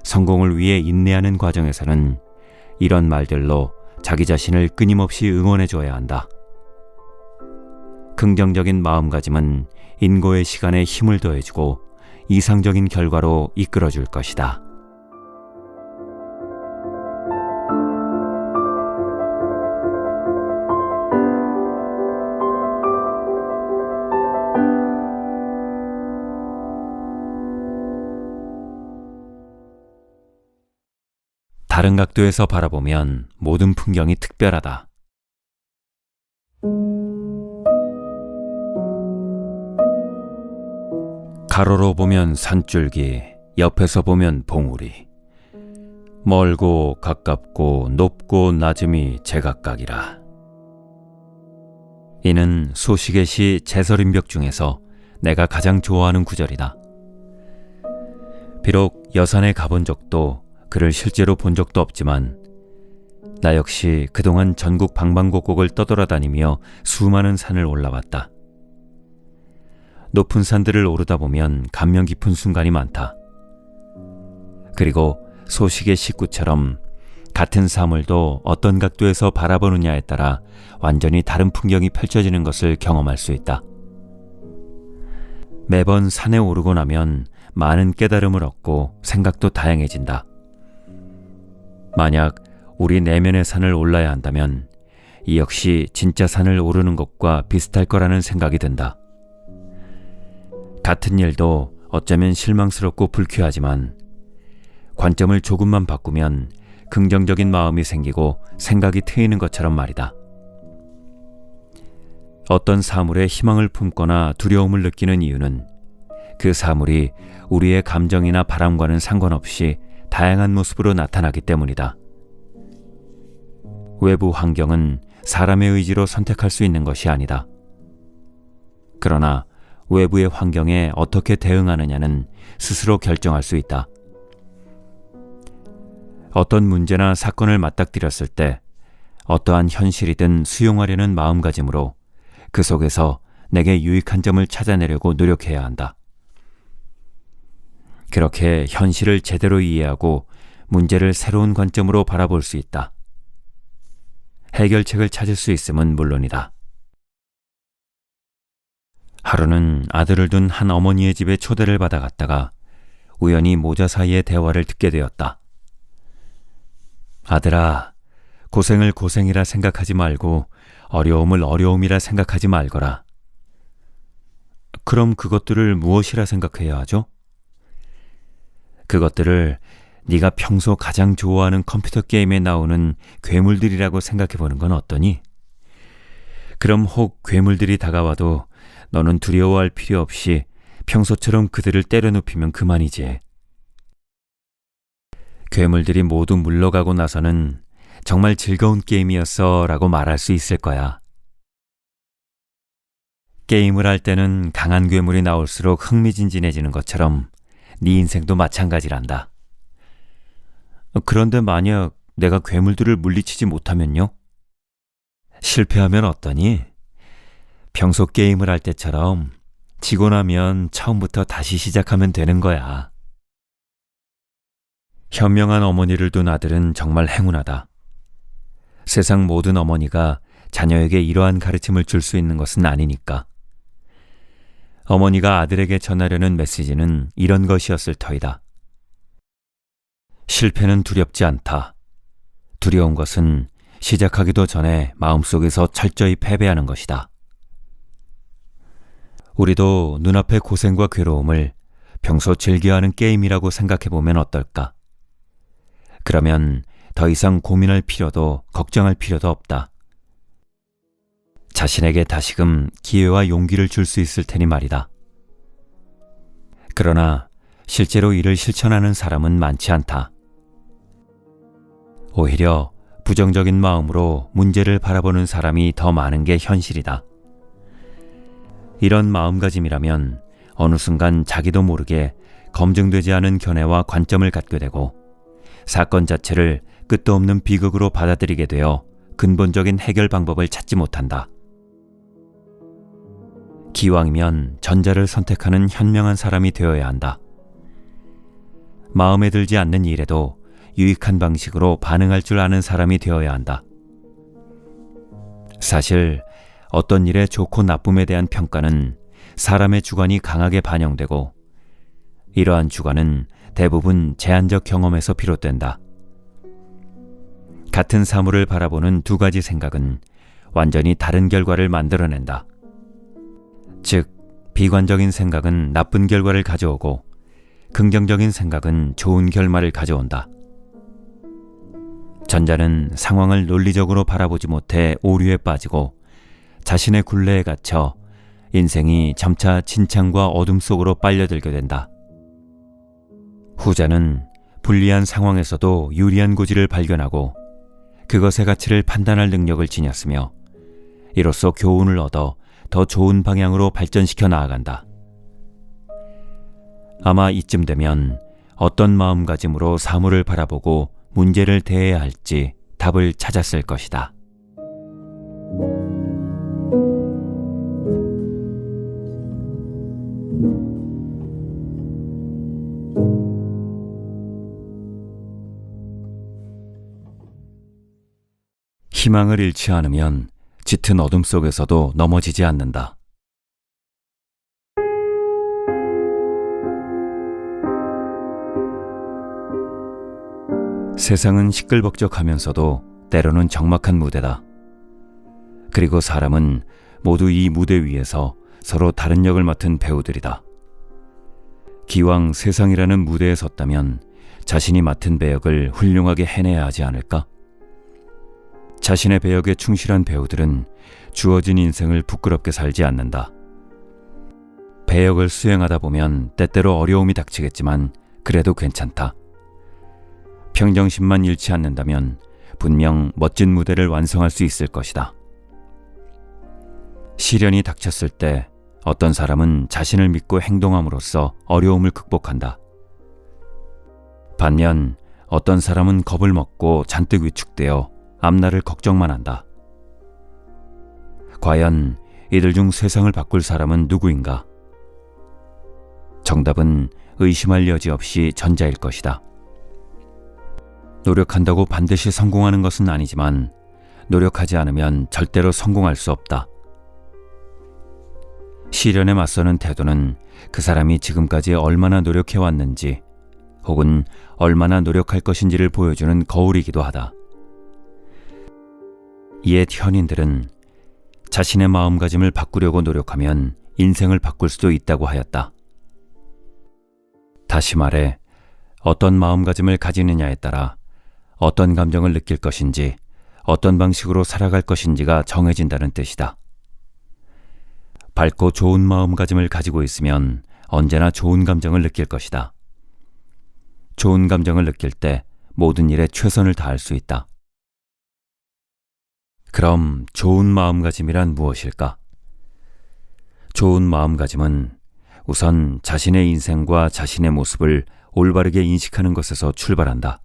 성공을 위해 인내하는 과정에서는 이런 말들로 자기 자신을 끊임없이 응원해 줘야 한다. 긍정적인 마음가짐은 인고의 시간에 힘을 더해주고 이상적인 결과로 이끌어줄 것이다. 다른 각도에서 바라보면 모든 풍경이 특별하다. 가로로 보면 산줄기, 옆에서 보면 봉우리. 멀고 가깝고 높고 낮음이 제각각이라. 이는 소식의 시 제설인벽 중에서 내가 가장 좋아하는 구절이다. 비록 여산에 가본 적도 그를 실제로 본 적도 없지만 나 역시 그동안 전국 방방곡곡을 떠돌아다니며 수많은 산을 올라왔다. 높은 산들을 오르다 보면 감명 깊은 순간이 많다. 그리고 소식의 식구처럼 같은 사물도 어떤 각도에서 바라보느냐에 따라 완전히 다른 풍경이 펼쳐지는 것을 경험할 수 있다. 매번 산에 오르고 나면 많은 깨달음을 얻고 생각도 다양해진다. 만약 우리 내면의 산을 올라야 한다면 이 역시 진짜 산을 오르는 것과 비슷할 거라는 생각이 든다. 같은 일도 어쩌면 실망스럽고 불쾌하지만 관점을 조금만 바꾸면 긍정적인 마음이 생기고 생각이 트이는 것처럼 말이다. 어떤 사물에 희망을 품거나 두려움을 느끼는 이유는 그 사물이 우리의 감정이나 바람과는 상관없이 다양한 모습으로 나타나기 때문이다. 외부 환경은 사람의 의지로 선택할 수 있는 것이 아니다. 그러나 외부의 환경에 어떻게 대응하느냐는 스스로 결정할 수 있다. 어떤 문제나 사건을 맞닥뜨렸을 때 어떠한 현실이든 수용하려는 마음가짐으로 그 속에서 내게 유익한 점을 찾아내려고 노력해야 한다. 그렇게 현실을 제대로 이해하고 문제를 새로운 관점으로 바라볼 수 있다. 해결책을 찾을 수 있음은 물론이다. 하루는 아들을 둔 한 어머니의 집에 초대를 받아 갔다가 우연히 모자 사이의 대화를 듣게 되었다. 아들아, 고생을 고생이라 생각하지 말고 어려움을 어려움이라 생각하지 말거라. 그럼 그것들을 무엇이라 생각해야 하죠? 그것들을 네가 평소 가장 좋아하는 컴퓨터 게임에 나오는 괴물들이라고 생각해보는 건 어떠니? 그럼 혹 괴물들이 다가와도 너는 두려워할 필요 없이 평소처럼 그들을 때려눕히면 그만이지. 괴물들이 모두 물러가고 나서는 정말 즐거운 게임이었어 라고 말할 수 있을 거야. 게임을 할 때는 강한 괴물이 나올수록 흥미진진해지는 것처럼 네 인생도 마찬가지란다. 그런데 만약 내가 괴물들을 물리치지 못하면요? 실패하면 어떠니? 평소 게임을 할 때처럼 지고 나면 처음부터 다시 시작하면 되는 거야. 현명한 어머니를 둔 아들은 정말 행운하다. 세상 모든 어머니가 자녀에게 이러한 가르침을 줄 수 있는 것은 아니니까. 어머니가 아들에게 전하려는 메시지는 이런 것이었을 터이다. 실패는 두렵지 않다. 두려운 것은 시작하기도 전에 마음속에서 철저히 패배하는 것이다. 우리도 눈앞의 고생과 괴로움을 평소 즐겨하는 게임이라고 생각해보면 어떨까? 그러면 더 이상 고민할 필요도 걱정할 필요도 없다. 자신에게 다시금 기회와 용기를 줄 수 있을 테니 말이다. 그러나 실제로 이를 실천하는 사람은 많지 않다. 오히려 부정적인 마음으로 문제를 바라보는 사람이 더 많은 게 현실이다. 이런 마음가짐이라면 어느 순간 자기도 모르게 검증되지 않은 견해와 관점을 갖게 되고 사건 자체를 끝도 없는 비극으로 받아들이게 되어 근본적인 해결 방법을 찾지 못한다. 기왕이면 전자를 선택하는 현명한 사람이 되어야 한다. 마음에 들지 않는 일에도 유익한 방식으로 반응할 줄 아는 사람이 되어야 한다. 사실 어떤 일의 좋고 나쁨에 대한 평가는 사람의 주관이 강하게 반영되고 이러한 주관은 대부분 제한적 경험에서 비롯된다. 같은 사물을 바라보는 두 가지 생각은 완전히 다른 결과를 만들어낸다. 즉, 비관적인 생각은 나쁜 결과를 가져오고 긍정적인 생각은 좋은 결말을 가져온다. 전자는 상황을 논리적으로 바라보지 못해 오류에 빠지고 자신의 굴레에 갇혀 인생이 점차 진창과 어둠 속으로 빨려들게 된다. 후자는 불리한 상황에서도 유리한 고지를 발견하고 그것의 가치를 판단할 능력을 지녔으며 이로써 교훈을 얻어 더 좋은 방향으로 발전시켜 나아간다. 아마 이쯤 되면 어떤 마음가짐으로 사물을 바라보고 문제를 대해야 할지 답을 찾았을 것이다. 희망을 잃지 않으면 짙은 어둠 속에서도 넘어지지 않는다. 세상은 시끌벅적하면서도 때로는 적막한 무대다. 그리고 사람은 모두 이 무대 위에서 서로 다른 역을 맡은 배우들이다. 기왕 세상이라는 무대에 섰다면 자신이 맡은 배역을 훌륭하게 해내야 하지 않을까? 자신의 배역에 충실한 배우들은 주어진 인생을 부끄럽게 살지 않는다. 배역을 수행하다 보면 때때로 어려움이 닥치겠지만 그래도 괜찮다. 평정심만 잃지 않는다면 분명 멋진 무대를 완성할 수 있을 것이다. 시련이 닥쳤을 때 어떤 사람은 자신을 믿고 행동함으로써 어려움을 극복한다. 반면 어떤 사람은 겁을 먹고 잔뜩 위축되어 앞날을 걱정만 한다. 과연 이들 중 세상을 바꿀 사람은 누구인가? 정답은 의심할 여지 없이 전자일 것이다. 노력한다고 반드시 성공하는 것은 아니지만 노력하지 않으면 절대로 성공할 수 없다. 시련에 맞서는 태도는 그 사람이 지금까지 얼마나 노력해왔는지 혹은 얼마나 노력할 것인지를 보여주는 거울이기도 하다. 옛 현인들은 자신의 마음가짐을 바꾸려고 노력하면 인생을 바꿀 수도 있다고 하였다. 다시 말해 어떤 마음가짐을 가지느냐에 따라 어떤 감정을 느낄 것인지 어떤 방식으로 살아갈 것인지가 정해진다는 뜻이다. 밝고 좋은 마음가짐을 가지고 있으면 언제나 좋은 감정을 느낄 것이다. 좋은 감정을 느낄 때 모든 일에 최선을 다할 수 있다. 그럼 좋은 마음가짐이란 무엇일까? 좋은 마음가짐은 우선 자신의 인생과 자신의 모습을 올바르게 인식하는 것에서 출발한다.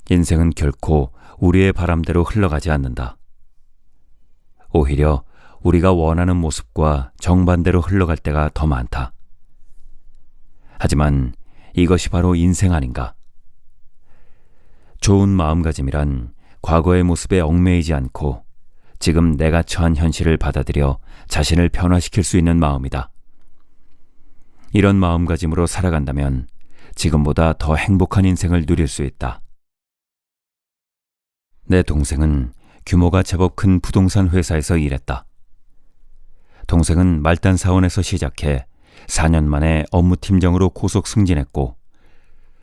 인생은 결코 우리의 바람대로 흘러가지 않는다. 오히려 우리가 원하는 모습과 정반대로 흘러갈 때가 더 많다. 하지만 이것이 바로 인생 아닌가? 좋은 마음가짐이란 과거의 모습에 얽매이지 않고 지금 내가 처한 현실을 받아들여 자신을 변화시킬 수 있는 마음이다. 이런 마음가짐으로 살아간다면 지금보다 더 행복한 인생을 누릴 수 있다. 내 동생은 규모가 제법 큰 부동산 회사에서 일했다. 동생은 말단 사원에서 시작해 4년 만에 업무팀장으로 고속 승진했고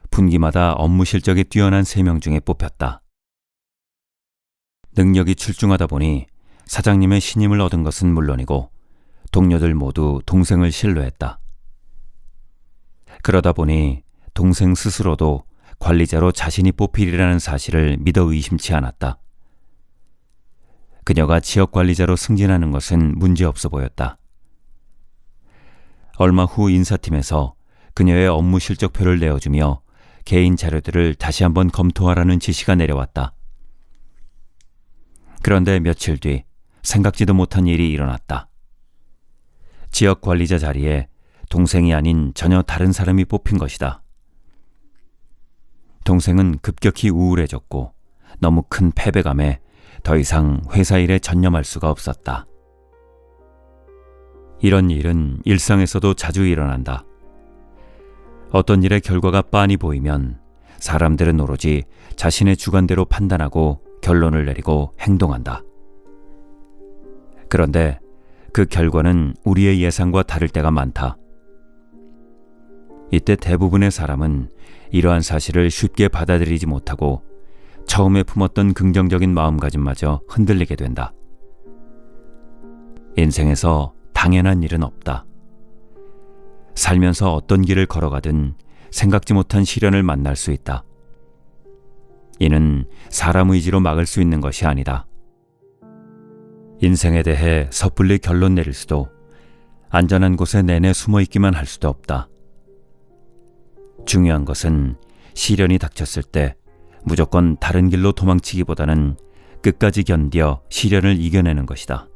분기마다 업무 실적이 뛰어난 3명 중에 뽑혔다. 능력이 출중하다 보니 사장님의 신임을 얻은 것은 물론이고 동료들 모두 동생을 신뢰했다. 그러다 보니 동생 스스로도 관리자로 자신이 뽑히리라는 사실을 믿어 의심치 않았다. 그녀가 지역관리자로 승진하는 것은 문제없어 보였다. 얼마 후 인사팀에서 그녀의 업무 실적표를 내어주며 개인 자료들을 다시 한번 검토하라는 지시가 내려왔다. 그런데 며칠 뒤 생각지도 못한 일이 일어났다. 지역관리자 자리에 동생이 아닌 전혀 다른 사람이 뽑힌 것이다. 동생은 급격히 우울해졌고 너무 큰 패배감에 더 이상 회사 일에 전념할 수가 없었다. 이런 일은 일상에서도 자주 일어난다. 어떤 일의 결과가 빤히 보이면 사람들은 오로지 자신의 주관대로 판단하고 결론을 내리고 행동한다. 그런데 그 결과는 우리의 예상과 다를 때가 많다. 이때 대부분의 사람은 이러한 사실을 쉽게 받아들이지 못하고 처음에 품었던 긍정적인 마음가짐마저 흔들리게 된다. 인생에서 당연한 일은 없다. 살면서 어떤 길을 걸어가든 생각지 못한 시련을 만날 수 있다. 이는 사람 의지로 막을 수 있는 것이 아니다. 인생에 대해 섣불리 결론 내릴 수도 안전한 곳에 내내 숨어 있기만 할 수도 없다. 중요한 것은 시련이 닥쳤을 때 무조건 다른 길로 도망치기보다는 끝까지 견뎌 시련을 이겨내는 것이다.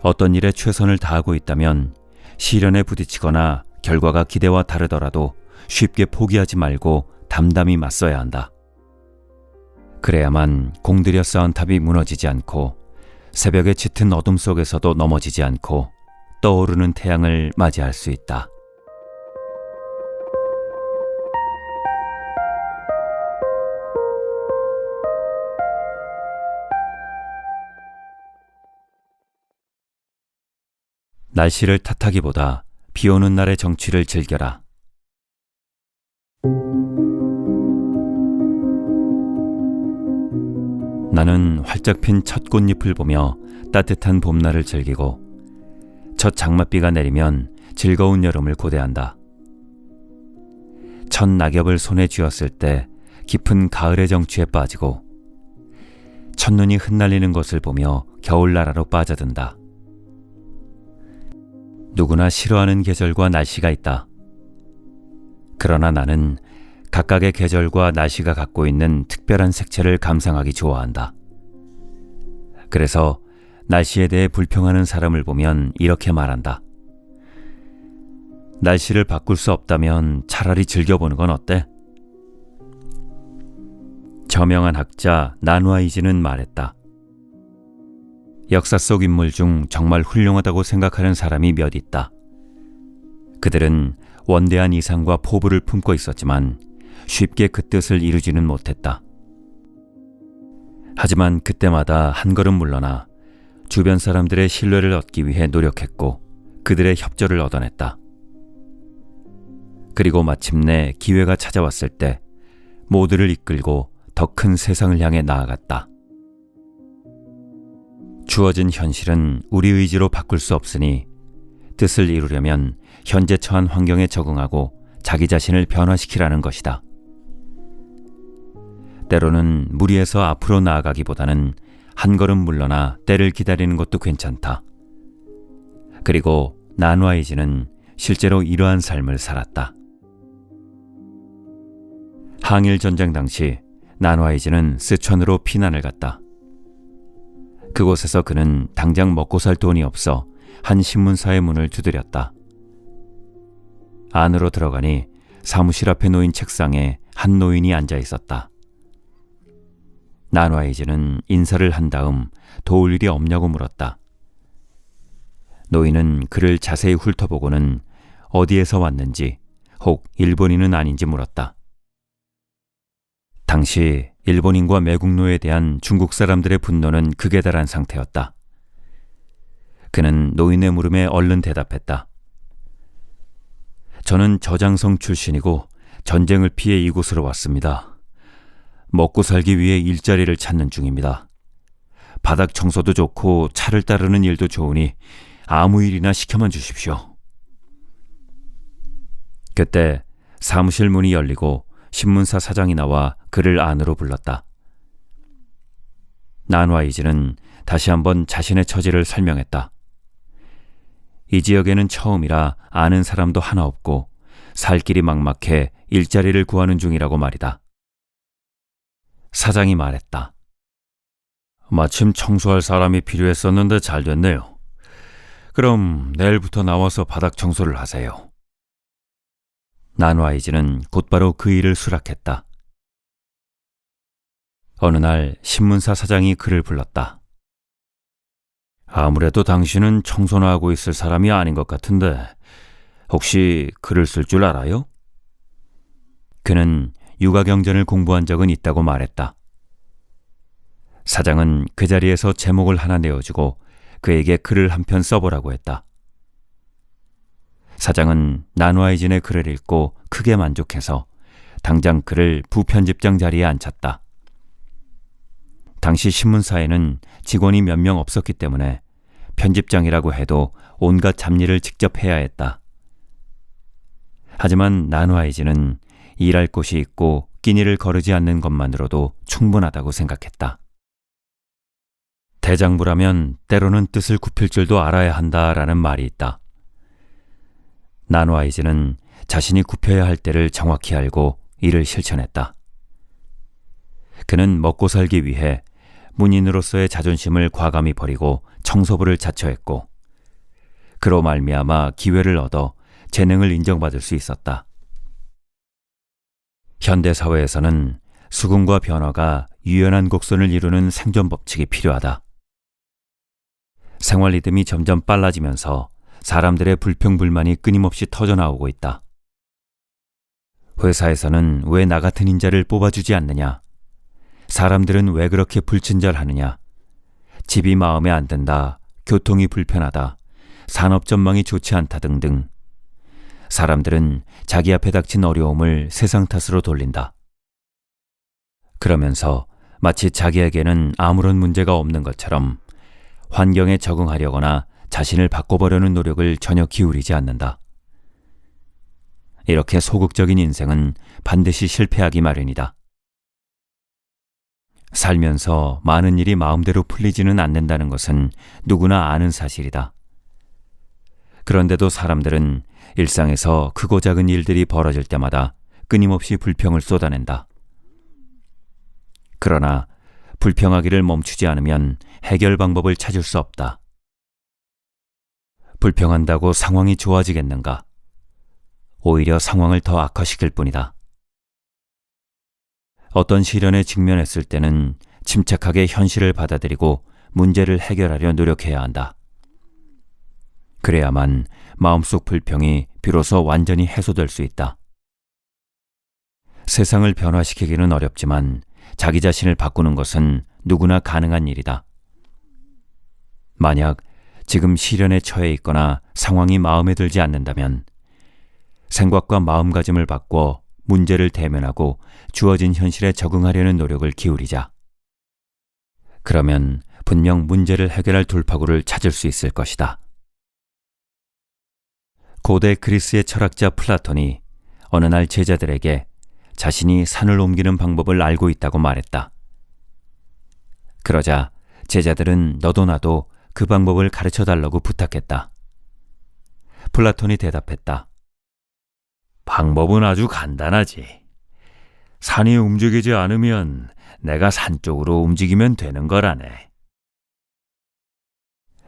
어떤 일에 최선을 다하고 있다면 시련에 부딪히거나 결과가 기대와 다르더라도 쉽게 포기하지 말고 담담히 맞서야 한다. 그래야만 공들여 쌓은 탑이 무너지지 않고 새벽에 짙은 어둠 속에서도 넘어지지 않고 떠오르는 태양을 맞이할 수 있다. 날씨를 탓하기보다 비 오는 날의 정취를 즐겨라. 나는 활짝 핀 첫 꽃잎을 보며 따뜻한 봄날을 즐기고 첫 장맛비가 내리면 즐거운 여름을 고대한다. 첫 낙엽을 손에 쥐었을 때 깊은 가을의 정취에 빠지고 첫눈이 흩날리는 것을 보며 겨울나라로 빠져든다. 누구나 싫어하는 계절과 날씨가 있다. 그러나 나는 각각의 계절과 날씨가 갖고 있는 특별한 색채를 감상하기 좋아한다. 그래서 날씨에 대해 불평하는 사람을 보면 이렇게 말한다. 날씨를 바꿀 수 없다면 차라리 즐겨보는 건 어때? 저명한 학자 난화이지는 말했다. 역사 속 인물 중 정말 훌륭하다고 생각하는 사람이 몇 있다. 그들은 원대한 이상과 포부를 품고 있었지만 쉽게 그 뜻을 이루지는 못했다. 하지만 그때마다 한 걸음 물러나 주변 사람들의 신뢰를 얻기 위해 노력했고 그들의 협조를 얻어냈다. 그리고 마침내 기회가 찾아왔을 때 모두를 이끌고 더 큰 세상을 향해 나아갔다. 주어진 현실은 우리 의지로 바꿀 수 없으니 뜻을 이루려면 현재 처한 환경에 적응하고 자기 자신을 변화시키라는 것이다. 때로는 무리해서 앞으로 나아가기보다는 한 걸음 물러나 때를 기다리는 것도 괜찮다. 그리고 난와이지는 실제로 이러한 삶을 살았다. 항일전쟁 당시 난와이지는 스촨으로 피난을 갔다. 그곳에서 그는 당장 먹고 살 돈이 없어 한 신문사의 문을 두드렸다. 안으로 들어가니 사무실 앞에 놓인 책상에 한 노인이 앉아 있었다. 난와이지는 인사를 한 다음 도울 일이 없냐고 물었다. 노인은 그를 자세히 훑어보고는 어디에서 왔는지 혹 일본인은 아닌지 물었다. 당시 일본인과 매국노에 대한 중국 사람들의 분노는 극에 달한 상태였다. 그는 노인의 물음에 얼른 대답했다. 저는 저장성 출신이고 전쟁을 피해 이곳으로 왔습니다. 먹고 살기 위해 일자리를 찾는 중입니다. 바닥 청소도 좋고 차를 따르는 일도 좋으니 아무 일이나 시켜만 주십시오. 그때 사무실 문이 열리고 신문사 사장이 나와 그를 안으로 불렀다. 난와이지는 다시 한번 자신의 처지를 설명했다. 이 지역에는 처음이라 아는 사람도 하나 없고 살 길이 막막해 일자리를 구하는 중이라고 말이다. 사장이 말했다. 마침 청소할 사람이 필요했었는데 잘 됐네요. 그럼 내일부터 나와서 바닥 청소를 하세요. 난와이지는 곧바로 그 일을 수락했다. 어느 날 신문사 사장이 그를 불렀다. 아무래도 당신은 청소나 하고 있을 사람이 아닌 것 같은데 혹시 글을 쓸 줄 알아요? 그는 육아경전을 공부한 적은 있다고 말했다. 사장은 그 자리에서 제목을 하나 내어주고 그에게 글을 한 편 써보라고 했다. 사장은 난와이진의 글을 읽고 크게 만족해서 당장 그를 부편집장 자리에 앉혔다. 당시 신문사에는 직원이 몇 명 없었기 때문에 편집장이라고 해도 온갖 잡일을 직접 해야 했다. 하지만 난와이진은 일할 곳이 있고 끼니를 거르지 않는 것만으로도 충분하다고 생각했다. 대장부라면 때로는 뜻을 굽힐 줄도 알아야 한다라는 말이 있다. 난와이지는 자신이 굽혀야 할 때를 정확히 알고 이를 실천했다. 그는 먹고 살기 위해 문인으로서의 자존심을 과감히 버리고 청소부를 자처했고 그로 말미암아 기회를 얻어 재능을 인정받을 수 있었다. 현대사회에서는 수긍과 변화가 유연한 곡선을 이루는 생존 법칙이 필요하다. 생활 리듬이 점점 빨라지면서 사람들의 불평불만이 끊임없이 터져나오고 있다. 회사에서는 왜 나 같은 인재를 뽑아주지 않느냐? 사람들은 왜 그렇게 불친절하느냐? 집이 마음에 안 든다, 교통이 불편하다, 산업 전망이 좋지 않다 등등. 사람들은 자기 앞에 닥친 어려움을 세상 탓으로 돌린다. 그러면서 마치 자기에게는 아무런 문제가 없는 것처럼 환경에 적응하려거나 자신을 바꿔보려는 노력을 전혀 기울이지 않는다. 이렇게 소극적인 인생은 반드시 실패하기 마련이다. 살면서 많은 일이 마음대로 풀리지는 않는다는 것은 누구나 아는 사실이다. 그런데도 사람들은 일상에서 크고 작은 일들이 벌어질 때마다 끊임없이 불평을 쏟아낸다. 그러나 불평하기를 멈추지 않으면 해결 방법을 찾을 수 없다. 불평한다고 상황이 좋아지겠는가? 오히려 상황을 더 악화시킬 뿐이다. 어떤 시련에 직면했을 때는 침착하게 현실을 받아들이고 문제를 해결하려 노력해야 한다. 그래야만 마음속 불평이 비로소 완전히 해소될 수 있다. 세상을 변화시키기는 어렵지만 자기 자신을 바꾸는 것은 누구나 가능한 일이다. 만약 지금 시련에 처해 있거나 상황이 마음에 들지 않는다면 생각과 마음가짐을 바꿔 문제를 대면하고 주어진 현실에 적응하려는 노력을 기울이자. 그러면 분명 문제를 해결할 돌파구를 찾을 수 있을 것이다. 고대 그리스의 철학자 플라톤이 어느 날 제자들에게 자신이 산을 옮기는 방법을 알고 있다고 말했다. 그러자 제자들은 너도 나도 그 방법을 가르쳐 달라고 부탁했다. 플라톤이 대답했다. 방법은 아주 간단하지. 산이 움직이지 않으면 내가 산 쪽으로 움직이면 되는 거라네.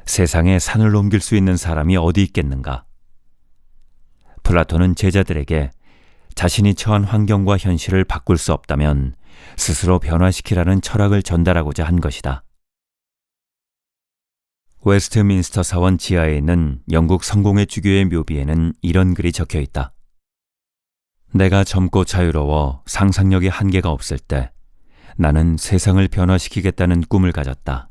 세상에 산을 옮길 수 있는 사람이 어디 있겠는가? 플라톤은 제자들에게 자신이 처한 환경과 현실을 바꿀 수 없다면 스스로 변화시키라는 철학을 전달하고자 한 것이다. 웨스트민스터 사원 지하에 있는 영국 성공회 주교의 묘비에는 이런 글이 적혀 있다. 내가 젊고 자유로워 상상력의 한계가 없을 때 나는 세상을 변화시키겠다는 꿈을 가졌다.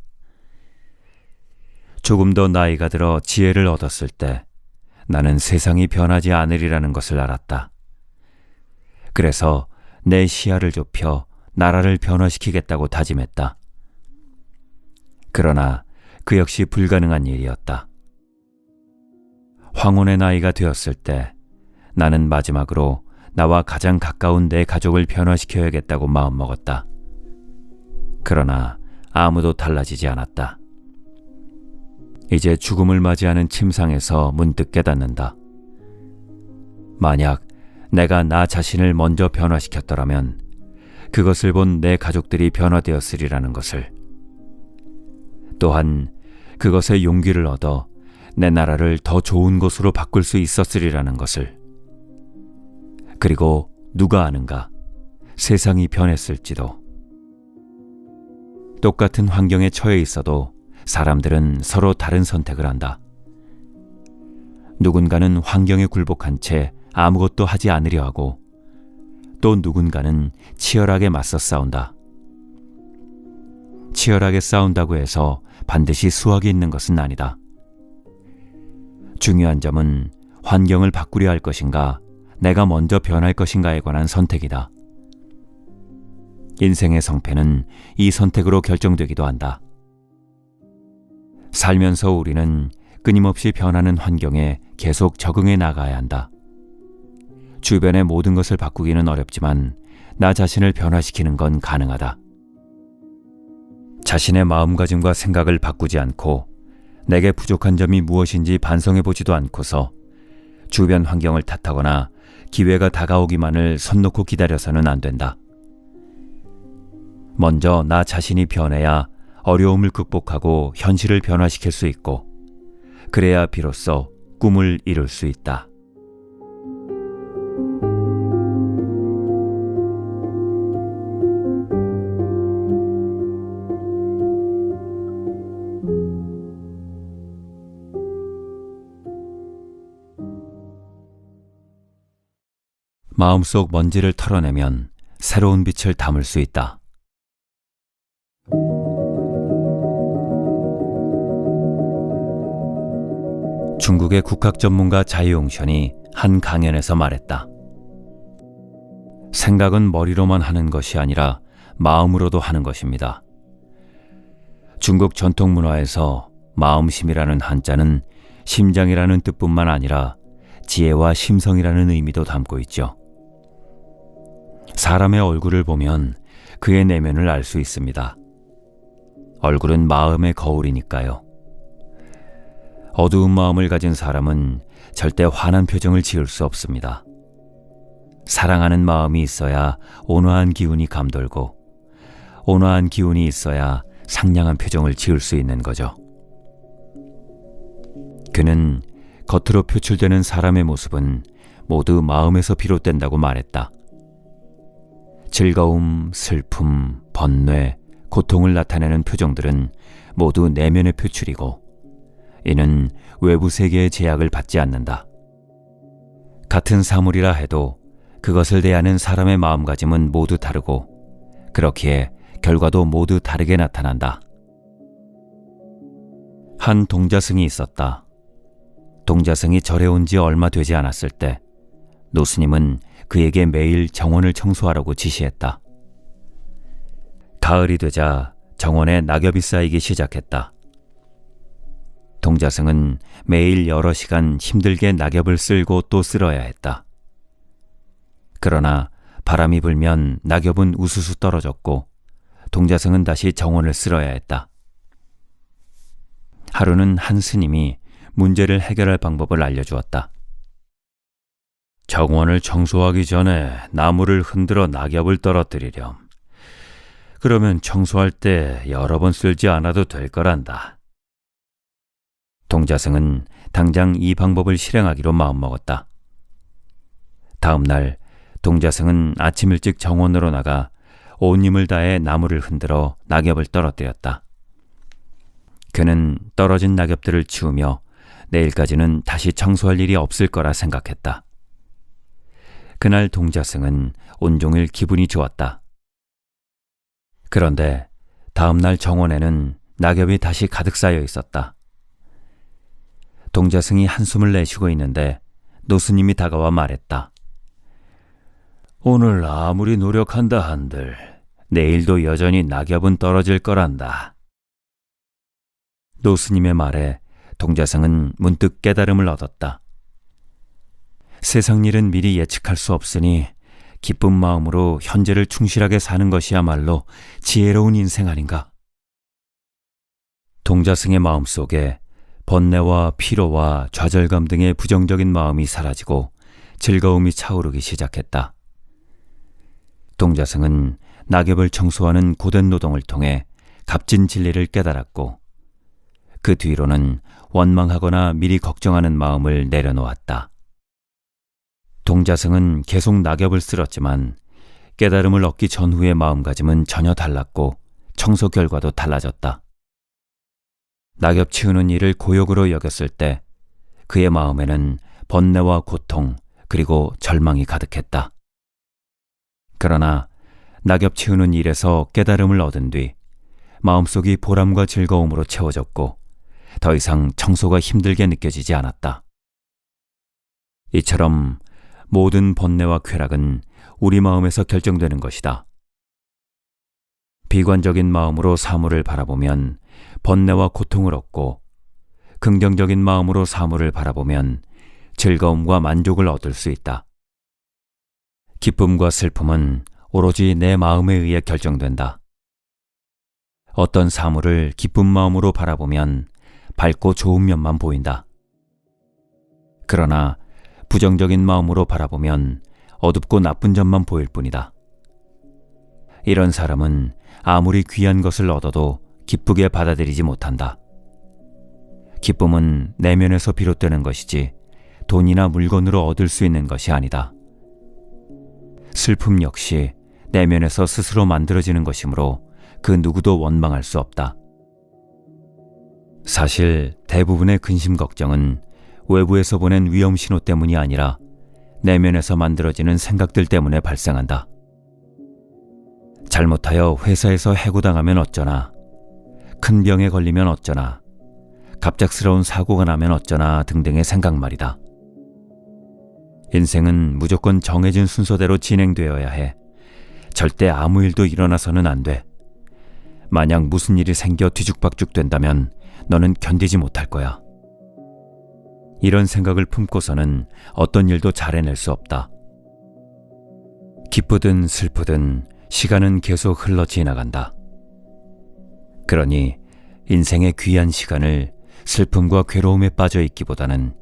조금 더 나이가 들어 지혜를 얻었을 때 나는 세상이 변하지 않으리라는 것을 알았다. 그래서 내 시야를 좁혀 나라를 변화시키겠다고 다짐했다. 그러나 그 역시 불가능한 일이었다. 황혼의 나이가 되었을 때 나는 마지막으로 나와 가장 가까운 내 가족을 변화시켜야겠다고 마음먹었다. 그러나 아무도 달라지지 않았다. 이제 죽음을 맞이하는 침상에서 문득 깨닫는다. 만약 내가 나 자신을 먼저 변화시켰더라면 그것을 본 내 가족들이 변화되었으리라는 것을. 또한 그것의 용기를 얻어 내 나라를 더 좋은 곳으로 바꿀 수 있었으리라는 것을. 그리고 누가 아는가, 세상이 변했을지도. 똑같은 환경에 처해 있어도 사람들은 서로 다른 선택을 한다. 누군가는 환경에 굴복한 채 아무것도 하지 않으려 하고, 또 누군가는 치열하게 맞서 싸운다. 치열하게 싸운다고 해서 반드시 수확이 있는 것은 아니다. 중요한 점은 환경을 바꾸려 할 것인가, 내가 먼저 변할 것인가에 관한 선택이다. 인생의 성패는 이 선택으로 결정되기도 한다. 살면서 우리는 끊임없이 변하는 환경에 계속 적응해 나가야 한다. 주변의 모든 것을 바꾸기는 어렵지만 나 자신을 변화시키는 건 가능하다. 자신의 마음가짐과 생각을 바꾸지 않고 내게 부족한 점이 무엇인지 반성해보지도 않고서 주변 환경을 탓하거나 기회가 다가오기만을 손 놓고 기다려서는 안 된다. 먼저 나 자신이 변해야 어려움을 극복하고 현실을 변화시킬 수 있고, 그래야 비로소 꿈을 이룰 수 있다. 마음속 먼지를 털어내면 새로운 빛을 담을 수 있다. 중국의 국학 전문가 자이용션이 한 강연에서 말했다. 생각은 머리로만 하는 것이 아니라 마음으로도 하는 것입니다. 중국 전통 문화에서 마음심이라는 한자는 심장이라는 뜻뿐만 아니라 지혜와 심성이라는 의미도 담고 있죠. 사람의 얼굴을 보면 그의 내면을 알 수 있습니다. 얼굴은 마음의 거울이니까요. 어두운 마음을 가진 사람은 절대 환한 표정을 지을 수 없습니다. 사랑하는 마음이 있어야 온화한 기운이 감돌고, 온화한 기운이 있어야 상냥한 표정을 지을 수 있는 거죠. 그는 겉으로 표출되는 사람의 모습은 모두 마음에서 비롯된다고 말했다. 즐거움, 슬픔, 번뇌, 고통을 나타내는 표정들은 모두 내면의 표출이고, 이는 외부 세계의 제약을 받지 않는다. 같은 사물이라 해도 그것을 대하는 사람의 마음가짐은 모두 다르고, 그렇기에 결과도 모두 다르게 나타난다. 한 동자승이 있었다. 동자승이 절에 온 지 얼마 되지 않았을 때 노스님은 그에게 매일 정원을 청소하라고 지시했다. 가을이 되자 정원에 낙엽이 쌓이기 시작했다. 동자승은 매일 여러 시간 힘들게 낙엽을 쓸고 또 쓸어야 했다. 그러나 바람이 불면 낙엽은 우수수 떨어졌고 동자승은 다시 정원을 쓸어야 했다. 하루는 한 스님이 문제를 해결할 방법을 알려주었다. 정원을 청소하기 전에 나무를 흔들어 낙엽을 떨어뜨리렴. 그러면 청소할 때 여러 번 쓸지 않아도 될 거란다. 동자승은 당장 이 방법을 실행하기로 마음먹었다. 다음 날 동자승은 아침 일찍 정원으로 나가 온 힘을 다해 나무를 흔들어 낙엽을 떨어뜨렸다. 그는 떨어진 낙엽들을 치우며 내일까지는 다시 청소할 일이 없을 거라 생각했다. 그날 동자승은 온종일 기분이 좋았다. 그런데 다음 날 정원에는 낙엽이 다시 가득 쌓여 있었다. 동자승이 한숨을 내쉬고 있는데 노스님이 다가와 말했다. 오늘 아무리 노력한다 한들 내일도 여전히 낙엽은 떨어질 거란다. 노스님의 말에 동자승은 문득 깨달음을 얻었다. 세상 일은 미리 예측할 수 없으니 기쁜 마음으로 현재를 충실하게 사는 것이야말로 지혜로운 인생 아닌가. 동자승의 마음속에 번뇌와 피로와 좌절감 등의 부정적인 마음이 사라지고 즐거움이 차오르기 시작했다. 동자승은 낙엽을 청소하는 고된 노동을 통해 값진 진리를 깨달았고 그 뒤로는 원망하거나 미리 걱정하는 마음을 내려놓았다. 동자승은 계속 낙엽을 쓸었지만 깨달음을 얻기 전후의 마음가짐은 전혀 달랐고 청소 결과도 달라졌다. 낙엽 치우는 일을 고역으로 여겼을 때 그의 마음에는 번뇌와 고통 그리고 절망이 가득했다. 그러나 낙엽 치우는 일에서 깨달음을 얻은 뒤 마음속이 보람과 즐거움으로 채워졌고 더 이상 청소가 힘들게 느껴지지 않았다. 이처럼 모든 번뇌와 쾌락은 우리 마음에서 결정되는 것이다. 비관적인 마음으로 사물을 바라보면 번뇌와 고통을 얻고 긍정적인 마음으로 사물을 바라보면 즐거움과 만족을 얻을 수 있다. 기쁨과 슬픔은 오로지 내 마음에 의해 결정된다. 어떤 사물을 기쁜 마음으로 바라보면 밝고 좋은 면만 보인다. 그러나 부정적인 마음으로 바라보면 어둡고 나쁜 점만 보일 뿐이다. 이런 사람은 아무리 귀한 것을 얻어도 기쁘게 받아들이지 못한다. 기쁨은 내면에서 비롯되는 것이지 돈이나 물건으로 얻을 수 있는 것이 아니다. 슬픔 역시 내면에서 스스로 만들어지는 것이므로 그 누구도 원망할 수 없다. 사실 대부분의 근심 걱정은 외부에서 보낸 위험 신호 때문이 아니라 내면에서 만들어지는 생각들 때문에 발생한다. 잘못하여 회사에서 해고당하면 어쩌나, 큰 병에 걸리면 어쩌나, 갑작스러운 사고가 나면 어쩌나 등등의 생각 말이다. 인생은 무조건 정해진 순서대로 진행되어야 해. 절대 아무 일도 일어나서는 안 돼. 만약 무슨 일이 생겨 뒤죽박죽 된다면 너는 견디지 못할 거야. 이런 생각을 품고서는 어떤 일도 잘 해낼 수 없다. 기쁘든 슬프든 시간은 계속 흘러 지나간다. 그러니 인생의 귀한 시간을 슬픔과 괴로움에 빠져 있기보다는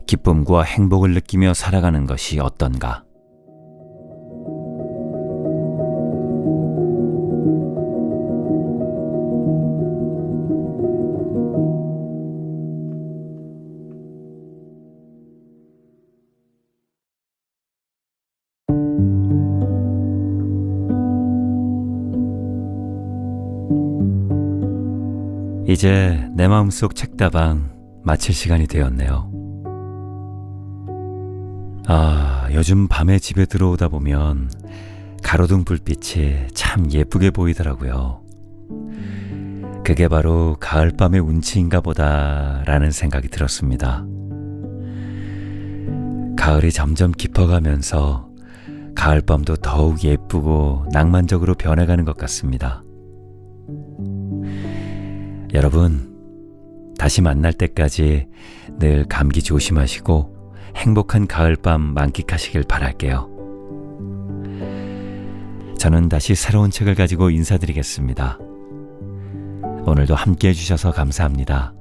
기쁨과 행복을 느끼며 살아가는 것이 어떤가. 이제 내 마음속 책다방 마칠 시간이 되었네요. 요즘 밤에 집에 들어오다 보면 가로등 불빛이 참 예쁘게 보이더라고요. 그게 바로 가을밤의 운치인가 보다라는 생각이 들었습니다. 가을이 점점 깊어가면서 가을밤도 더욱 예쁘고 낭만적으로 변해가는 것 같습니다. 여러분, 다시 만날 때까지 늘 감기 조심하시고 행복한 가을밤 만끽하시길 바랄게요. 저는 다시 새로운 책을 가지고 인사드리겠습니다. 오늘도 함께 해주셔서 감사합니다.